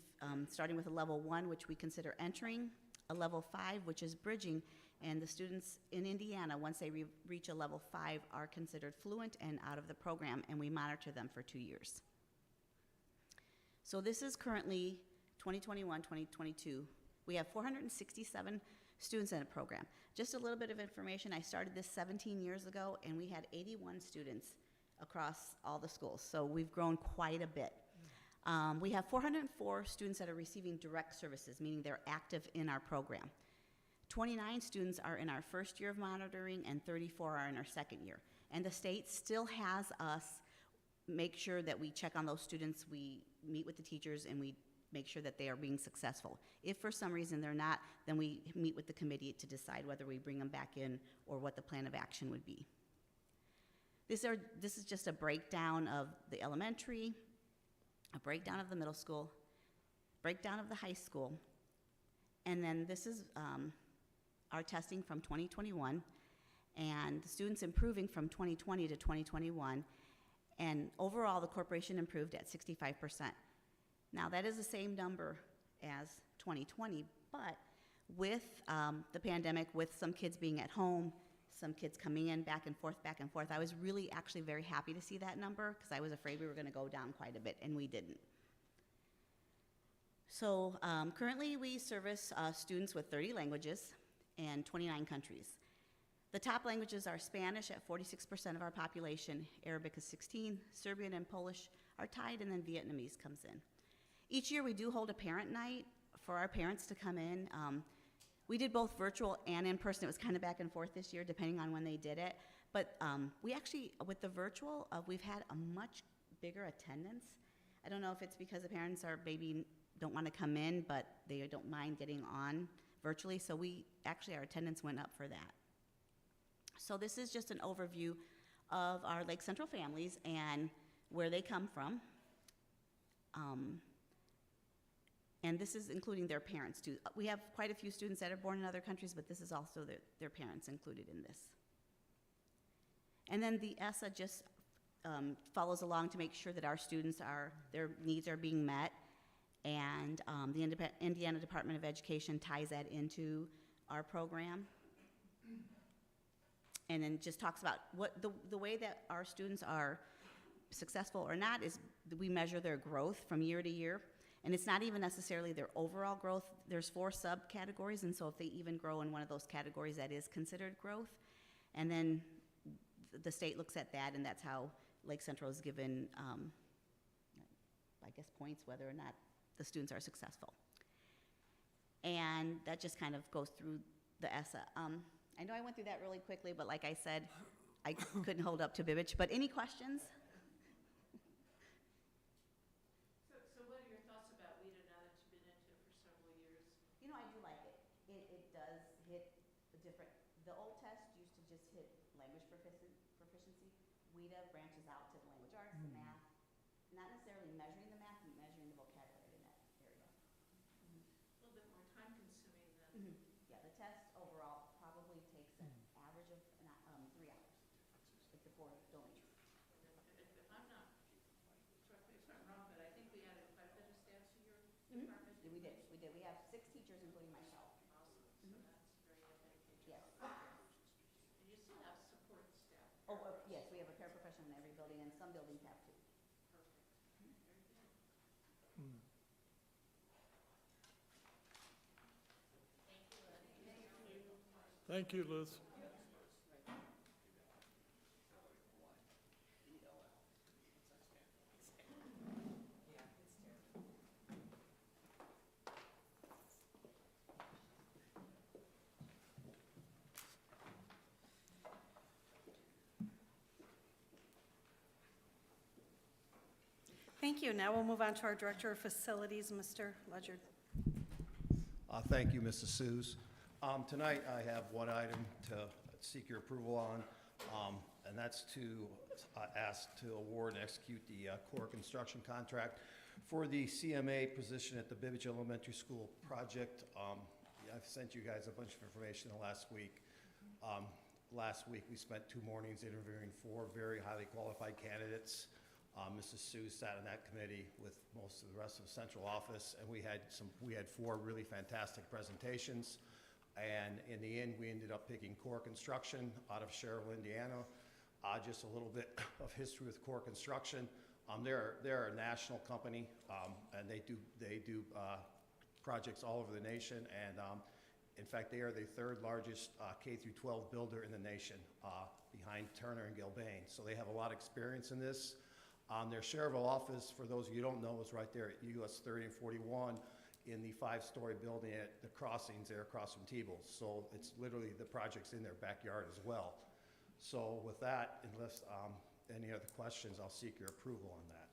starting with a level 1, which we consider entering, a level 5, which is bridging, and the students in Indiana, once they reach a level 5, are considered fluent and out of the program, and we monitor them for 2 years. So this is currently 2021, 2022. We have 467 students in a program. Just a little bit of information, I started this 17 years ago, and we had 81 students across all the schools, so we've grown quite a bit. We have 404 students that are receiving direct services, meaning they're active in our program. 29 students are in our first year of monitoring, and 34 are in our second year. And the state still has us make sure that we check on those students, we meet with the teachers, and we make sure that they are being successful. If for some reason they're not, then we meet with the committee to decide whether we bring them back in or what the plan of action would be. This is just a breakdown of the elementary, a breakdown of the middle school, breakdown of the high school, and then this is our testing from 2021, and the students improving from 2020 to 2021, and overall the corporation improved at 65%. Now that is the same number as 2020, but with the pandemic, with some kids being at home, some kids coming in back and forth, back and forth. I was really actually very happy to see that number because I was afraid we were going to go down quite a bit, and we didn't. So currently we service students with 30 languages and 29 countries. The top languages are Spanish at 46% of our population, Arabic is 16, Serbian and Polish are tied, and then Vietnamese comes in. Each year we do hold a parent night for our parents to come in. We did both virtual and in person. It was kind of back and forth this year depending on when they did it. But we actually, with the virtual, we've had a much bigger attendance. I don't know if it's because the parents are maybe don't want to come in, but they don't mind getting on virtually. So our attendance went up for that. So this is just an overview of our Lake Central families and where they come from. And this is including their parents too. We have quite a few students that are born in other countries, but this is also their parents included in this. And then the ESSA just follows along to make sure that our students their needs are being met. And the Indiana Department of Education ties that into our program. And then just talks about what the way that our students are successful or not is we measure their growth from year to year. And it's not even necessarily their overall growth. There's 4 subcategories, and so if they even grow in one of those categories, that is considered growth. And then the state looks at that, and that's how Lake Central is given, I guess, points whether or not the students are successful. And that just kind of goes through the ESSA. I know I went through that really quickly, but like I said, I couldn't hold up to Bibbich. But any questions? So what are your thoughts about WIDA now that you've been into it for several years? You know, I do like it. It does hit a different, the old test used to just hit language proficiency. WIDA branches out to the language arts, the math, not necessarily measuring the math, but measuring the vocabulary in that area. A little bit more time consuming than. Yeah, the test overall probably takes an average of 3 hours, like the 4 domains. If I'm not, correct me if I'm wrong, but I think we added quite a bit of staff to your department. We did. We have 6 teachers, including myself. Awesome, so that's very dedicated. Yes. And you still have support staff. Oh, yes, we have a paraprofessional in every building, and some buildings have 2. Perfect, very good. Thank you, Liz. Thank you. Now we'll move on to our Director of Facilities, Mr. Ledyard. Thank you, Mrs. Suze. Tonight, I have one item to seek your approval on, and that's to ask to award and execute the core construction contract for the CMA position at the Bibbich Elementary School project. I've sent you guys a bunch of information the last week. Last week, we spent 2 mornings interviewing 4 very highly qualified candidates. Mrs. Sue sat on that committee with most of the rest of the central office, and we had 4 really fantastic presentations. And in the end, we ended up picking Core Construction out of Sherrill, Indiana. Just a little bit of history with Core Construction. They're a national company, and they do projects all over the nation. And in fact, they are the 3rd largest K-12 builder in the nation, behind Turner and Gilbane. So they have a lot of experience in this. Their Sherrville office, for those of you who don't know, is right there at US 30 and 41 in the 5-story building at the crossings there across from Teebles. So it's literally, the project's in their backyard as well. So with that, unless any other questions, I'll seek your approval on that.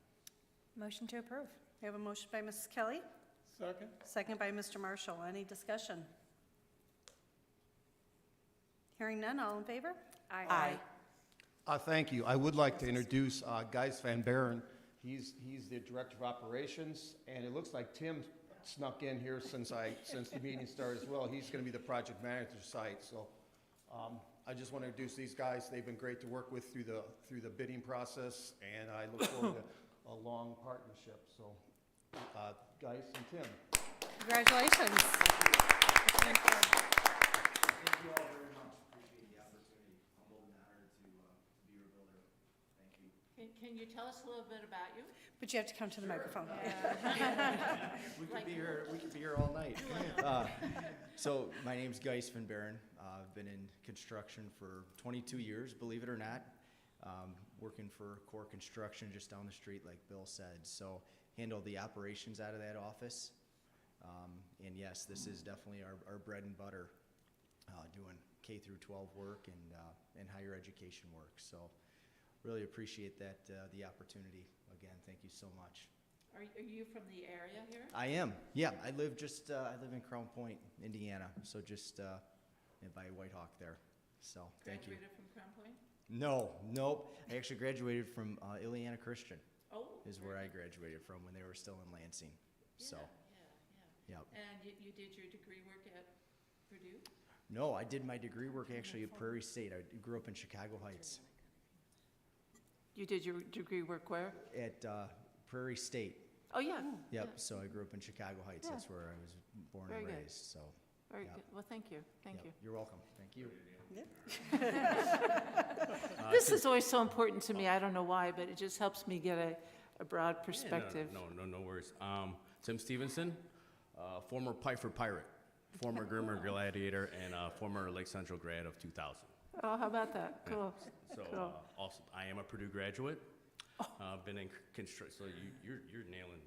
Motion to approve. We have a motion by Mrs. Kelly. Second. Second by Mr. Marshall. Any discussion? Hearing none, all in favor? Aye. Thank you. I would like to introduce Gijs van Baren. He's the Director of Operations, and it looks like Tim snuck in here since the meeting started as well. He's going to be the project manager site. So I just want to introduce these guys. They've been great to work with through the bidding process, and I look forward to a long partnership. So Gijs and Tim. Congratulations. Thank you all very much. Appreciate the opportunity. Can you tell us a little bit about you? But you have to come to the microphone. We could be here. We could be here all night. So my name's Geis Van Baren. I've been in construction for 22 years, believe it or not. Working for Core Construction just down the street, like Bill said. So handle the operations out of that office. And yes, this is definitely our bread and butter, doing K through 12 work and higher education work. So really appreciate that, the opportunity. Again, thank you so much. Are you from the area here? I am. Yeah, I live in Crown Point, Indiana. So just by Whitehawk there. So thank you. Graduated from Crown Point? No, nope. I actually graduated from Ileana Christian. Oh. Is where I graduated from when they were still in Lansing. So. Yeah. Yep. And you did your degree work at Purdue? No, I did my degree work actually at Prairie State. I grew up in Chicago Heights. You did your degree work where? At Prairie State. Oh, yeah. Yep. Yeah. So I grew up in Chicago Heights. Yeah. That's where I was born Very and good. raised. So. Very yep. good. Well, thank you. Thank Yep. you. You're welcome. Thank you. This is always so important to me. I don't know why, but it just helps me get a broad perspective. Yeah, no worries. Tim Stevenson, former Piper Pirate, former Grimmer Gladiator, and former Lake Central grad of 2000. Oh, how about that? Cool. So Cool. also, I am a Purdue graduate. Been in construction, so you're nailing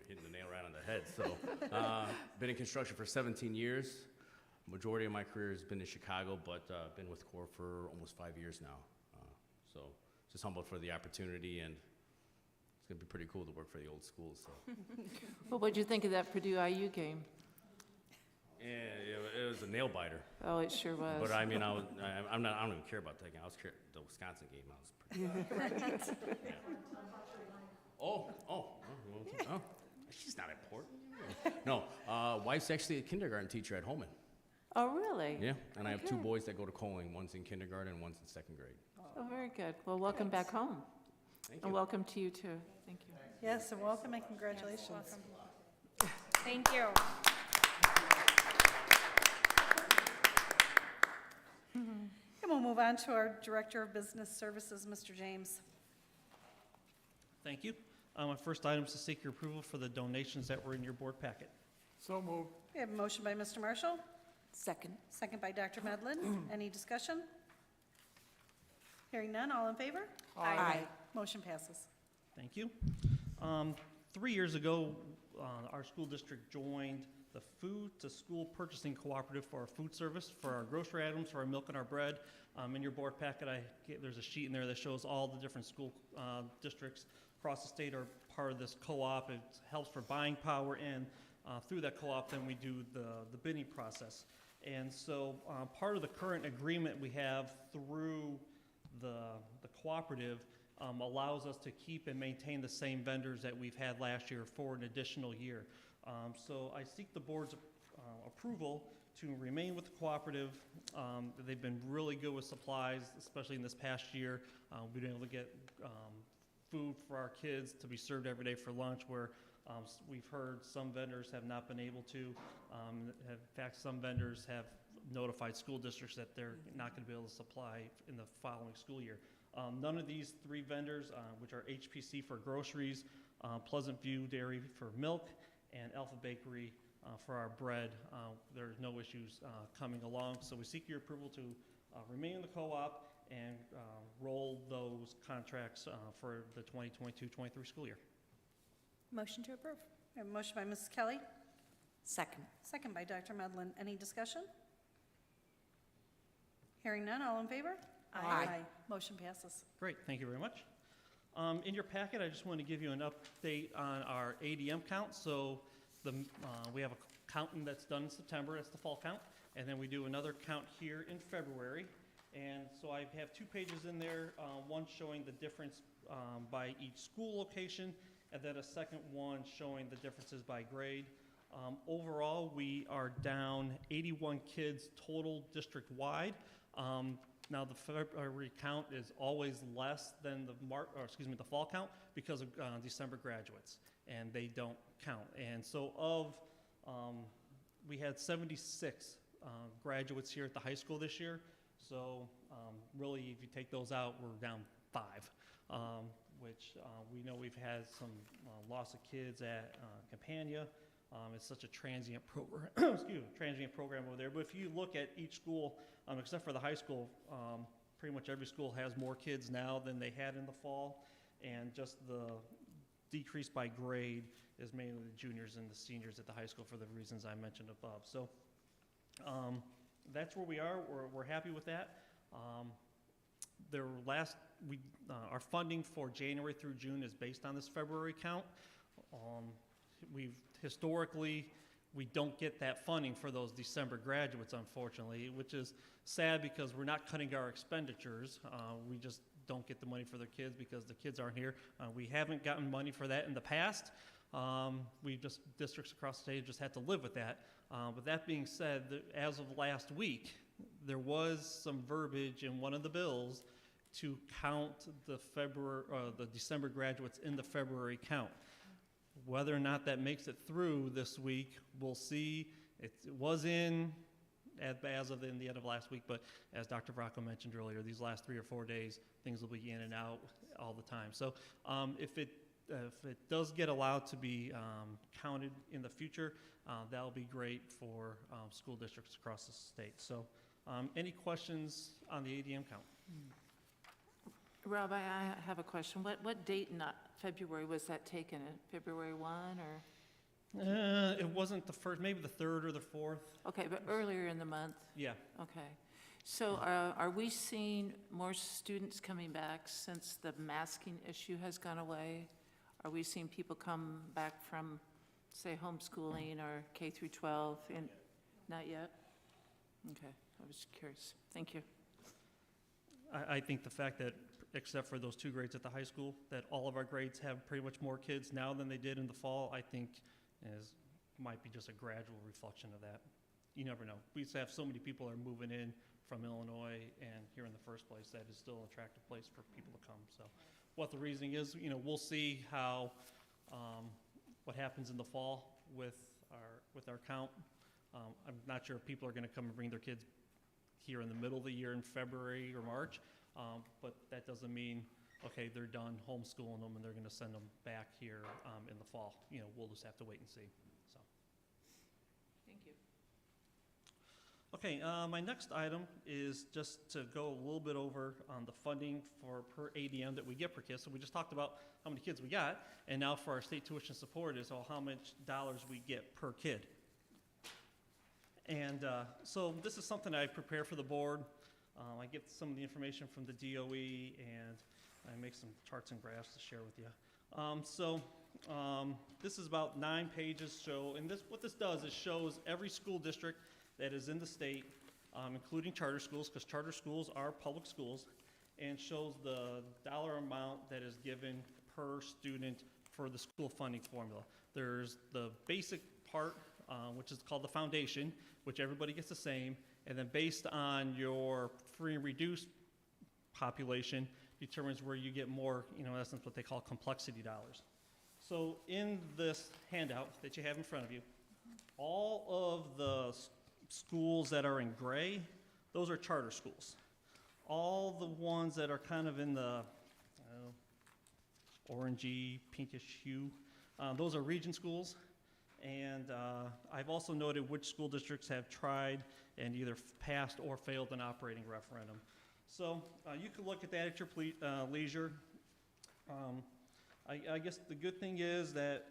hitting the nail right on the head. So been in construction for 17 years. Majority of my career has been in Chicago, but been with Core for almost 5 years now. So just humbled for the opportunity, and it's gonna be pretty cool to work for the old schools. So. Well, what'd you think of that Purdue IU game? Yeah, it was a nail biter. Oh, it sure was. But I mean, I don't even care about taking. I was the Wisconsin game. I was pretty. Yeah. Oh, she's not important. No, wife's actually a kindergarten teacher at Holman. Oh, really? Yeah, and I have two Okay. boys that go to Coling. One's in kindergarten and one's in second grade. Oh, very good. Well, welcome back home. Thank And you. welcome to you, too. Thank you. Yes, and welcome and congratulations. Thank you. And we'll move on to our Director of Business Services, Mr. James. Thank you. My first item is to seek your approval for the donations that were in your board packet. So moved. We have a motion by Mr. Marshall, Second. second by Dr. Medlin. Any discussion? Hearing none, all in favor? Aye. Motion passes. Thank you. 3 years ago, our school district joined the Food to School Purchasing Cooperative for our food service, for our grocery items, for our milk and our bread. In your board packet, there's a sheet in there that shows all the different school districts across the state are part of this co-op. It helps for buying power, and through that co-op, then we do the bidding process. And so part of the current agreement we have through the cooperative allows us to keep and maintain the same vendors that we've had last year for an additional year. So I seek the board's approval to remain with the cooperative. They've been really good with supplies, especially in this past year. We've been able to get food for our kids to be served every day for lunch, where we've heard some vendors have not been able to. In fact, some vendors have notified school districts that they're not going to be able to supply in the following school year. None of these three vendors, which are HPC for groceries, Pleasant View Dairy for milk, and Alpha Bakery for our bread, there's no issues coming along. So we seek your approval to remain in the co-op and roll those contracts for the 2022-23 school year. Motion to approve. We have a motion by Mrs. Kelly, Second. second by Dr. Medlin. Any discussion? Hearing none, all in favor? Aye. Motion passes. Great, thank you very much. In your packet, I just want to give you an update on our ADM count. So we have a counting that's done in September, that's the fall count, and then we do another count here in February. And so I have 2 pages in there, one showing the difference by each school location, and then a second one showing the differences by grade. Overall, we are down 81 kids total district-wide. Now, the February count is always less than the fall count because of December graduates, and they don't count. And so we had 76 graduates here at the high school this year. So really, if you take those out, we're down 5. which we know we've had some loss of kids at Campania. It's such a transient program, excuse me, transient program over there. But if you look at each school, except for the high school, pretty much every school has more kids now than they had in the fall, and just the decrease by grade is mainly the juniors and the seniors at the high school for the reasons I mentioned above. So that's where we are. We're happy with that. Our funding for January through June is based on this February count. Historically, we don't get that funding for those December graduates, unfortunately, which is sad because we're not cutting our expenditures. We just don't get the money for their kids because the kids aren't here. We haven't gotten money for that in the past. Districts across the state just had to live with that. But that being said, as of last week, there was some verbiage in one of the bills to count the December graduates in the February count. Whether or not that makes it through this week, we'll see. It was in as of the end of last week, but as Dr. Vrocko mentioned earlier, these last 3 or 4 days, things will be in and out all the time. So if it does get allowed to be counted in the future, that'll be great for school districts across the state. So any questions on the ADM count? Rob, I have a question. What date in February was that taken? February 1 or? It wasn't the first, maybe the 3rd or the 4th. Okay, but earlier in the month? Yeah. Okay. So are we seeing more students coming back since the masking issue has gone away? Are we seeing people come back from, say, homeschooling or K through 12? Not yet? Okay, I was curious. Thank you. I think the fact that, except for those 2 grades at the high school, that all of our grades have pretty much more kids now than they did in the fall, I think might be just a gradual reflection of that. You never know. We used to have so many people are moving in from Illinois and here in the first place, that is still an attractive place for people to come. So what the reasoning is, we'll see how, what happens in the fall with our count. I'm not sure if people are gonna come and bring their kids here in the middle of the year in February or March, but that doesn't mean, okay, they're done homeschooling them and they're gonna send them back here in the fall. We'll just have to wait and see, so. Thank you. Okay, my next item is just to go a little bit over on the funding for per ADM that we get per kid. So we just talked about how many kids we got, and now for our state tuition support is how much dollars we get per kid. And so this is something I prepare for the board. I get some of the information from the DOE, and I make some charts and graphs to share with you. This is about 9 pages. What this does is shows every school district that is in the state, including charter schools, because charter schools are public schools, and shows the dollar amount that is given per student for the school funding formula. There's the basic part, which is called the foundation, which everybody gets the same, and then based on your free and reduced population determines where you get more, in essence, what they call complexity dollars. So in this handout that you have in front of you, all of the schools that are in gray, those are charter schools. All the ones that are kind of in the orangey, pinkish hue, those are region schools. And I've also noted which school districts have tried and either passed or failed an operating referendum. So you can look at that at your leisure. I guess the good thing is that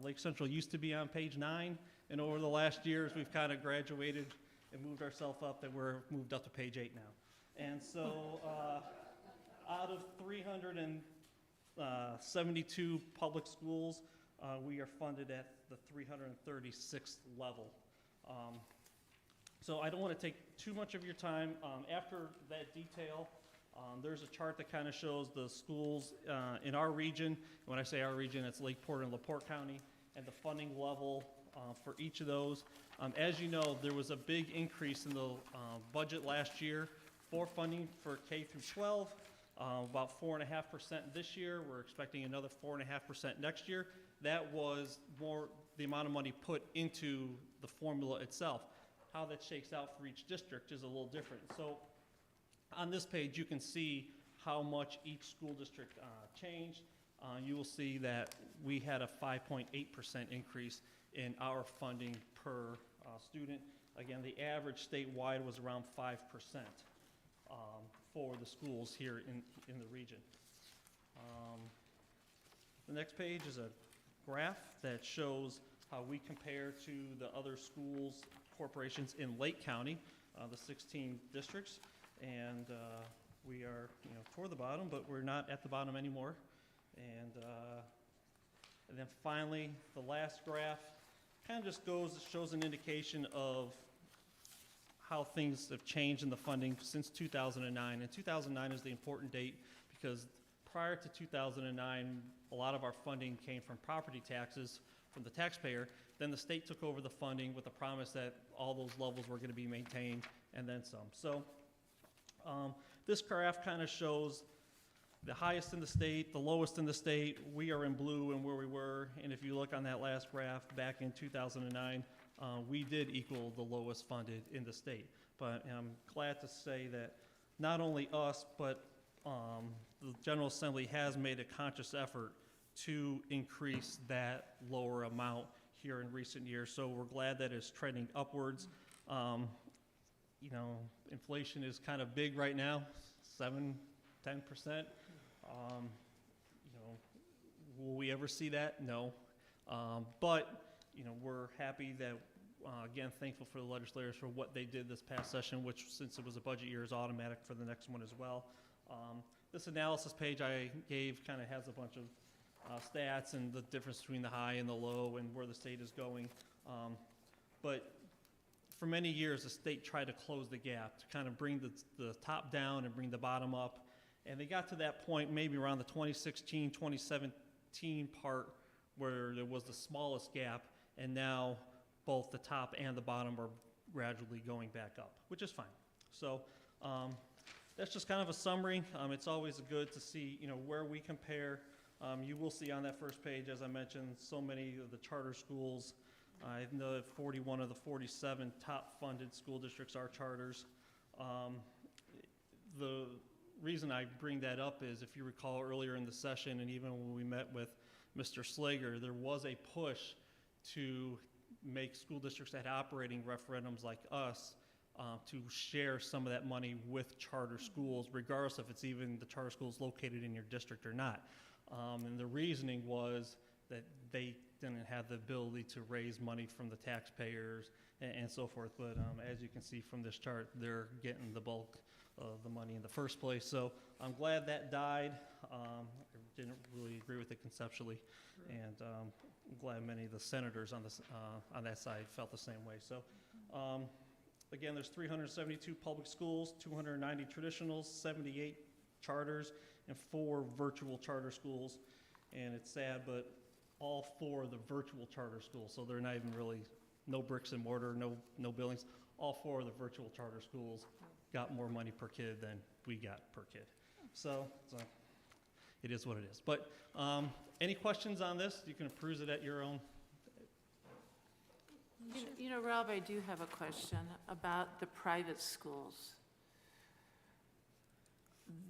Lake Central used to be on page 9, and over the last years we've kind of graduated and moved ourselves up, that we're moved up to page 8 now. And so out of 372 public schools, we are funded at the 336th level. So I don't want to take too much of your time. After that detail, there's a chart that kind of shows the schools in our region. When I say our region, it's Lake Porter and LaPorte County, and the funding level for each of those. As you know, there was a big increase in the budget last year for funding for K through 12, about 4.5% this year. We're expecting another 4.5% next year. That was more the amount of money put into the formula itself. How that shakes out for each district is a little different. So on this page, you can see how much each school district changed, you will see that we had a 5.8% increase in our funding per student. Again, the average statewide was around 5% for the schools here in the region. The next page is a graph that shows how we compare to the other schools, corporations in Lake County, the 16 districts. And we are, toward the bottom, but we're not at the bottom anymore. And then finally, the last graph kind of just shows an indication of how things have changed in the funding since 2009. And 2009 is the important date because prior to 2009, a lot of our funding came from property taxes from the taxpayer. Then the state took over the funding with the promise that all those levels were going to be maintained and then some. So this graph kind of shows the highest in the state, the lowest in the state. We are in blue and where we were. And if you look on that last graph back in 2009, we did equal the lowest funded in the state. But I'm glad to say that not only us, but the General Assembly has made a conscious effort to increase that lower amount here in recent years. So we're glad that it's trending upwards. Inflation is kind of big right now, 7-10%. Will we ever see that? No. But we're happy that, again, thankful for the legislators for what they did this past session, which, since it was a budget year, is automatic for the next one as well. This analysis page I gave kind of has a bunch of stats and the difference between the high and the low and where the state is going. But for many years, the state tried to close the gap, to kind of bring the top down and bring the bottom up. And they got to that point maybe around the 2016, 2017 part where there was the smallest gap, and now both the top and the bottom are gradually going back up, which is fine. So that's just kind of a summary. It's always good to see, where we compare. You will see on that first page, as I mentioned, so many of the charter schools. I know that 41 of the 47 top funded school districts are charters. The reason I bring that up is, if you recall earlier in the session, and even when we met with Mr. Slager, there was a push to make school districts that had operating referendums like us to share some of that money with charter schools, regardless if it's even the charter schools located in your district or not. And the reasoning was that they didn't have the ability to raise money from the taxpayers and so forth. But as you can see from this chart, they're getting the bulk of the money in the first place. So I'm glad that died. I didn't really agree with it conceptually. And I'm glad many of the senators on that side felt the same way. So again, there's 372 public schools, 290 traditionals, 78 charters, and 4 virtual charter schools. And it's sad, but all 4 of the virtual charter schools, so they're not even really, no bricks and mortar, no buildings. All 4 of the virtual charter schools got more money per kid than we got per kid. So it is what it is. But any questions on this? You can peruse it at your own. Rob, I do have a question about the private schools.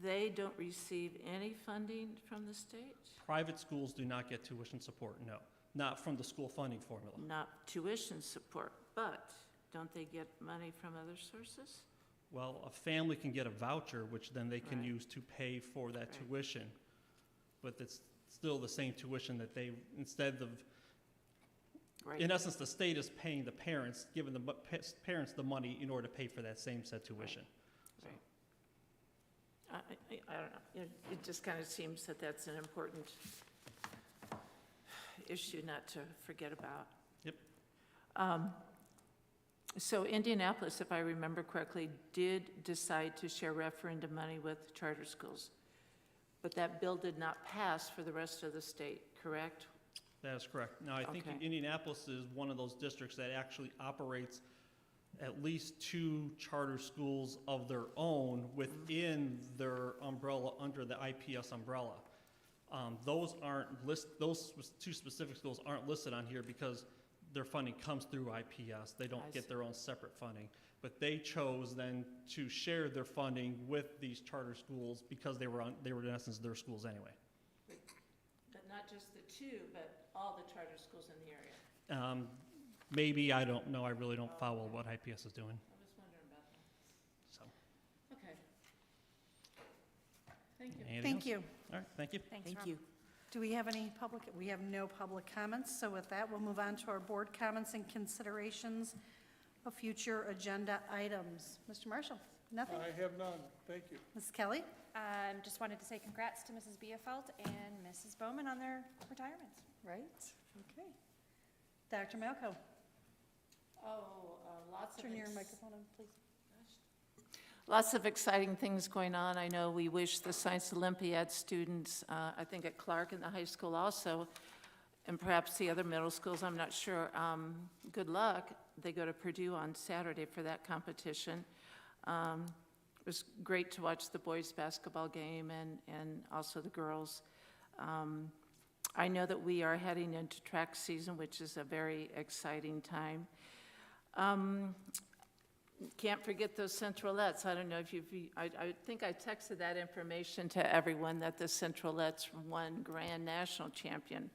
They don't receive any funding from the state? Private schools do not get tuition support, no. Not from the school funding formula. Not tuition support, but don't they get money from other sources? Well, a family can get a voucher, which then they can use to pay for that tuition. But it's still the same tuition that they, instead of, in essence, the state is paying the parents, giving the parents the money in order to pay for that same set tuition. I don't know. It just kind of seems that that's an important issue not to forget about. Yep. So Indianapolis, if I remember correctly, did decide to share referendum money with charter schools, but that bill did not pass for the rest of the state, correct? That is correct. Now, I think Indianapolis is one of those districts that actually operates at least 2 charter schools of their own within their umbrella, under the IPS umbrella. Those 2 specific schools aren't listed on here because their funding comes through IPS. They don't get their own separate funding. But they chose then to share their funding with these charter schools because they were in essence their schools anyway. But not just the two, but all the charter schools in the area. Maybe, I don't know. I really don't follow what IPS is doing. I was wondering about that. So. Okay. Thank you. Anything Thank else? you. All right, thank you. Thank you. Do we have any public, we have no public comments, so with that, we'll move on to our board comments and considerations of future agenda items. Mr. Marshall, nothing? I have none. Thank you. Ms. Kelly? Just wanted to say congrats to Mrs. Biefeld and Mrs. Bowman on their retirements. Right, okay. Dr. Malco? Lots of Turn your microphone on, please. Lots of exciting things going on. I know we wish the Science Olympiad students, I think at Clark and the high school also, and perhaps the other middle schools, I'm not sure, good luck. They go to Purdue on Saturday for that competition. It was great to watch the boys' basketball game and also the girls. I know that we are heading into track season, which is a very exciting time. Can't forget those Centralettes. I don't know if I think I texted that information to everyone that the Centralettes won Grand National Champion,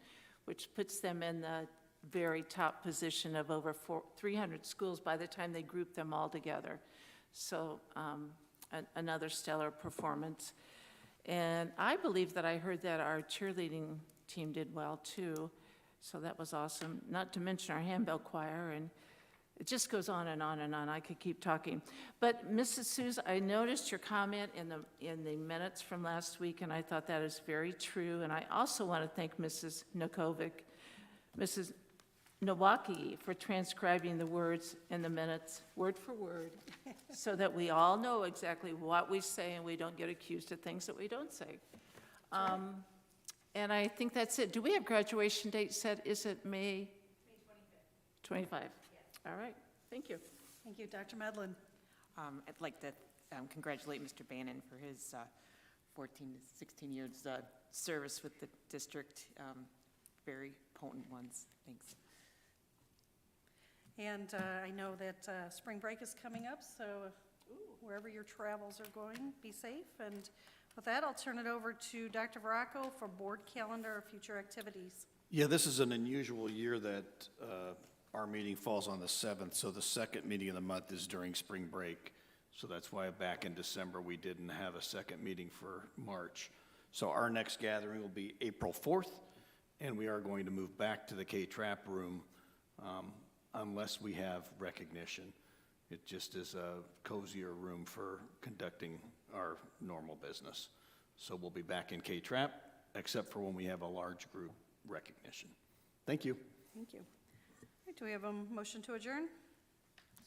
which puts them in the very top position of over 300 schools by the time they group them all together. So another stellar performance. And I believe that I heard that our cheerleading team did well too. So that was awesome. Not to mention our handbell choir, and it just goes on and on and on. I could keep talking. But Mrs. Seuss, I noticed your comment in the minutes from last week, and I thought that is very true. And I also want to thank Mrs. Nokovic, Mrs. Nowacki, for transcribing the words in the minutes, word for word, so that we all know exactly what we say and we don't get accused of things that we don't say. And I think that's it. Do we have graduation date set? Is it May? May 25th. 25. All right, thank you. Thank you, Dr. Medlin. I'd like to congratulate Mr. Bannon for his 14 to 16 years service with the district. Very potent ones. Thanks. And I know that spring break is coming up, so wherever your travels are going, be safe. And with that, I'll turn it over to Dr. Varacco for board calendar of future activities. Yeah, this is an unusual year that our meeting falls on the 7th, so the second meeting of the month is during spring break. So that's why back in December, we didn't have a second meeting for March. So our next gathering will be April 4th, and we are going to move back to the K-Trap room unless we have recognition. It just is a cozier room for conducting our normal business. So we'll be back in K-Trap, except for when we have a large group recognition. Thank you. Thank you. All right, do we have a motion to adjourn?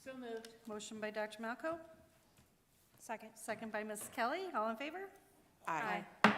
So moved. Motion by Dr. Malco. Second. Second by Ms. Kelly. All in favor? Aye. Aye.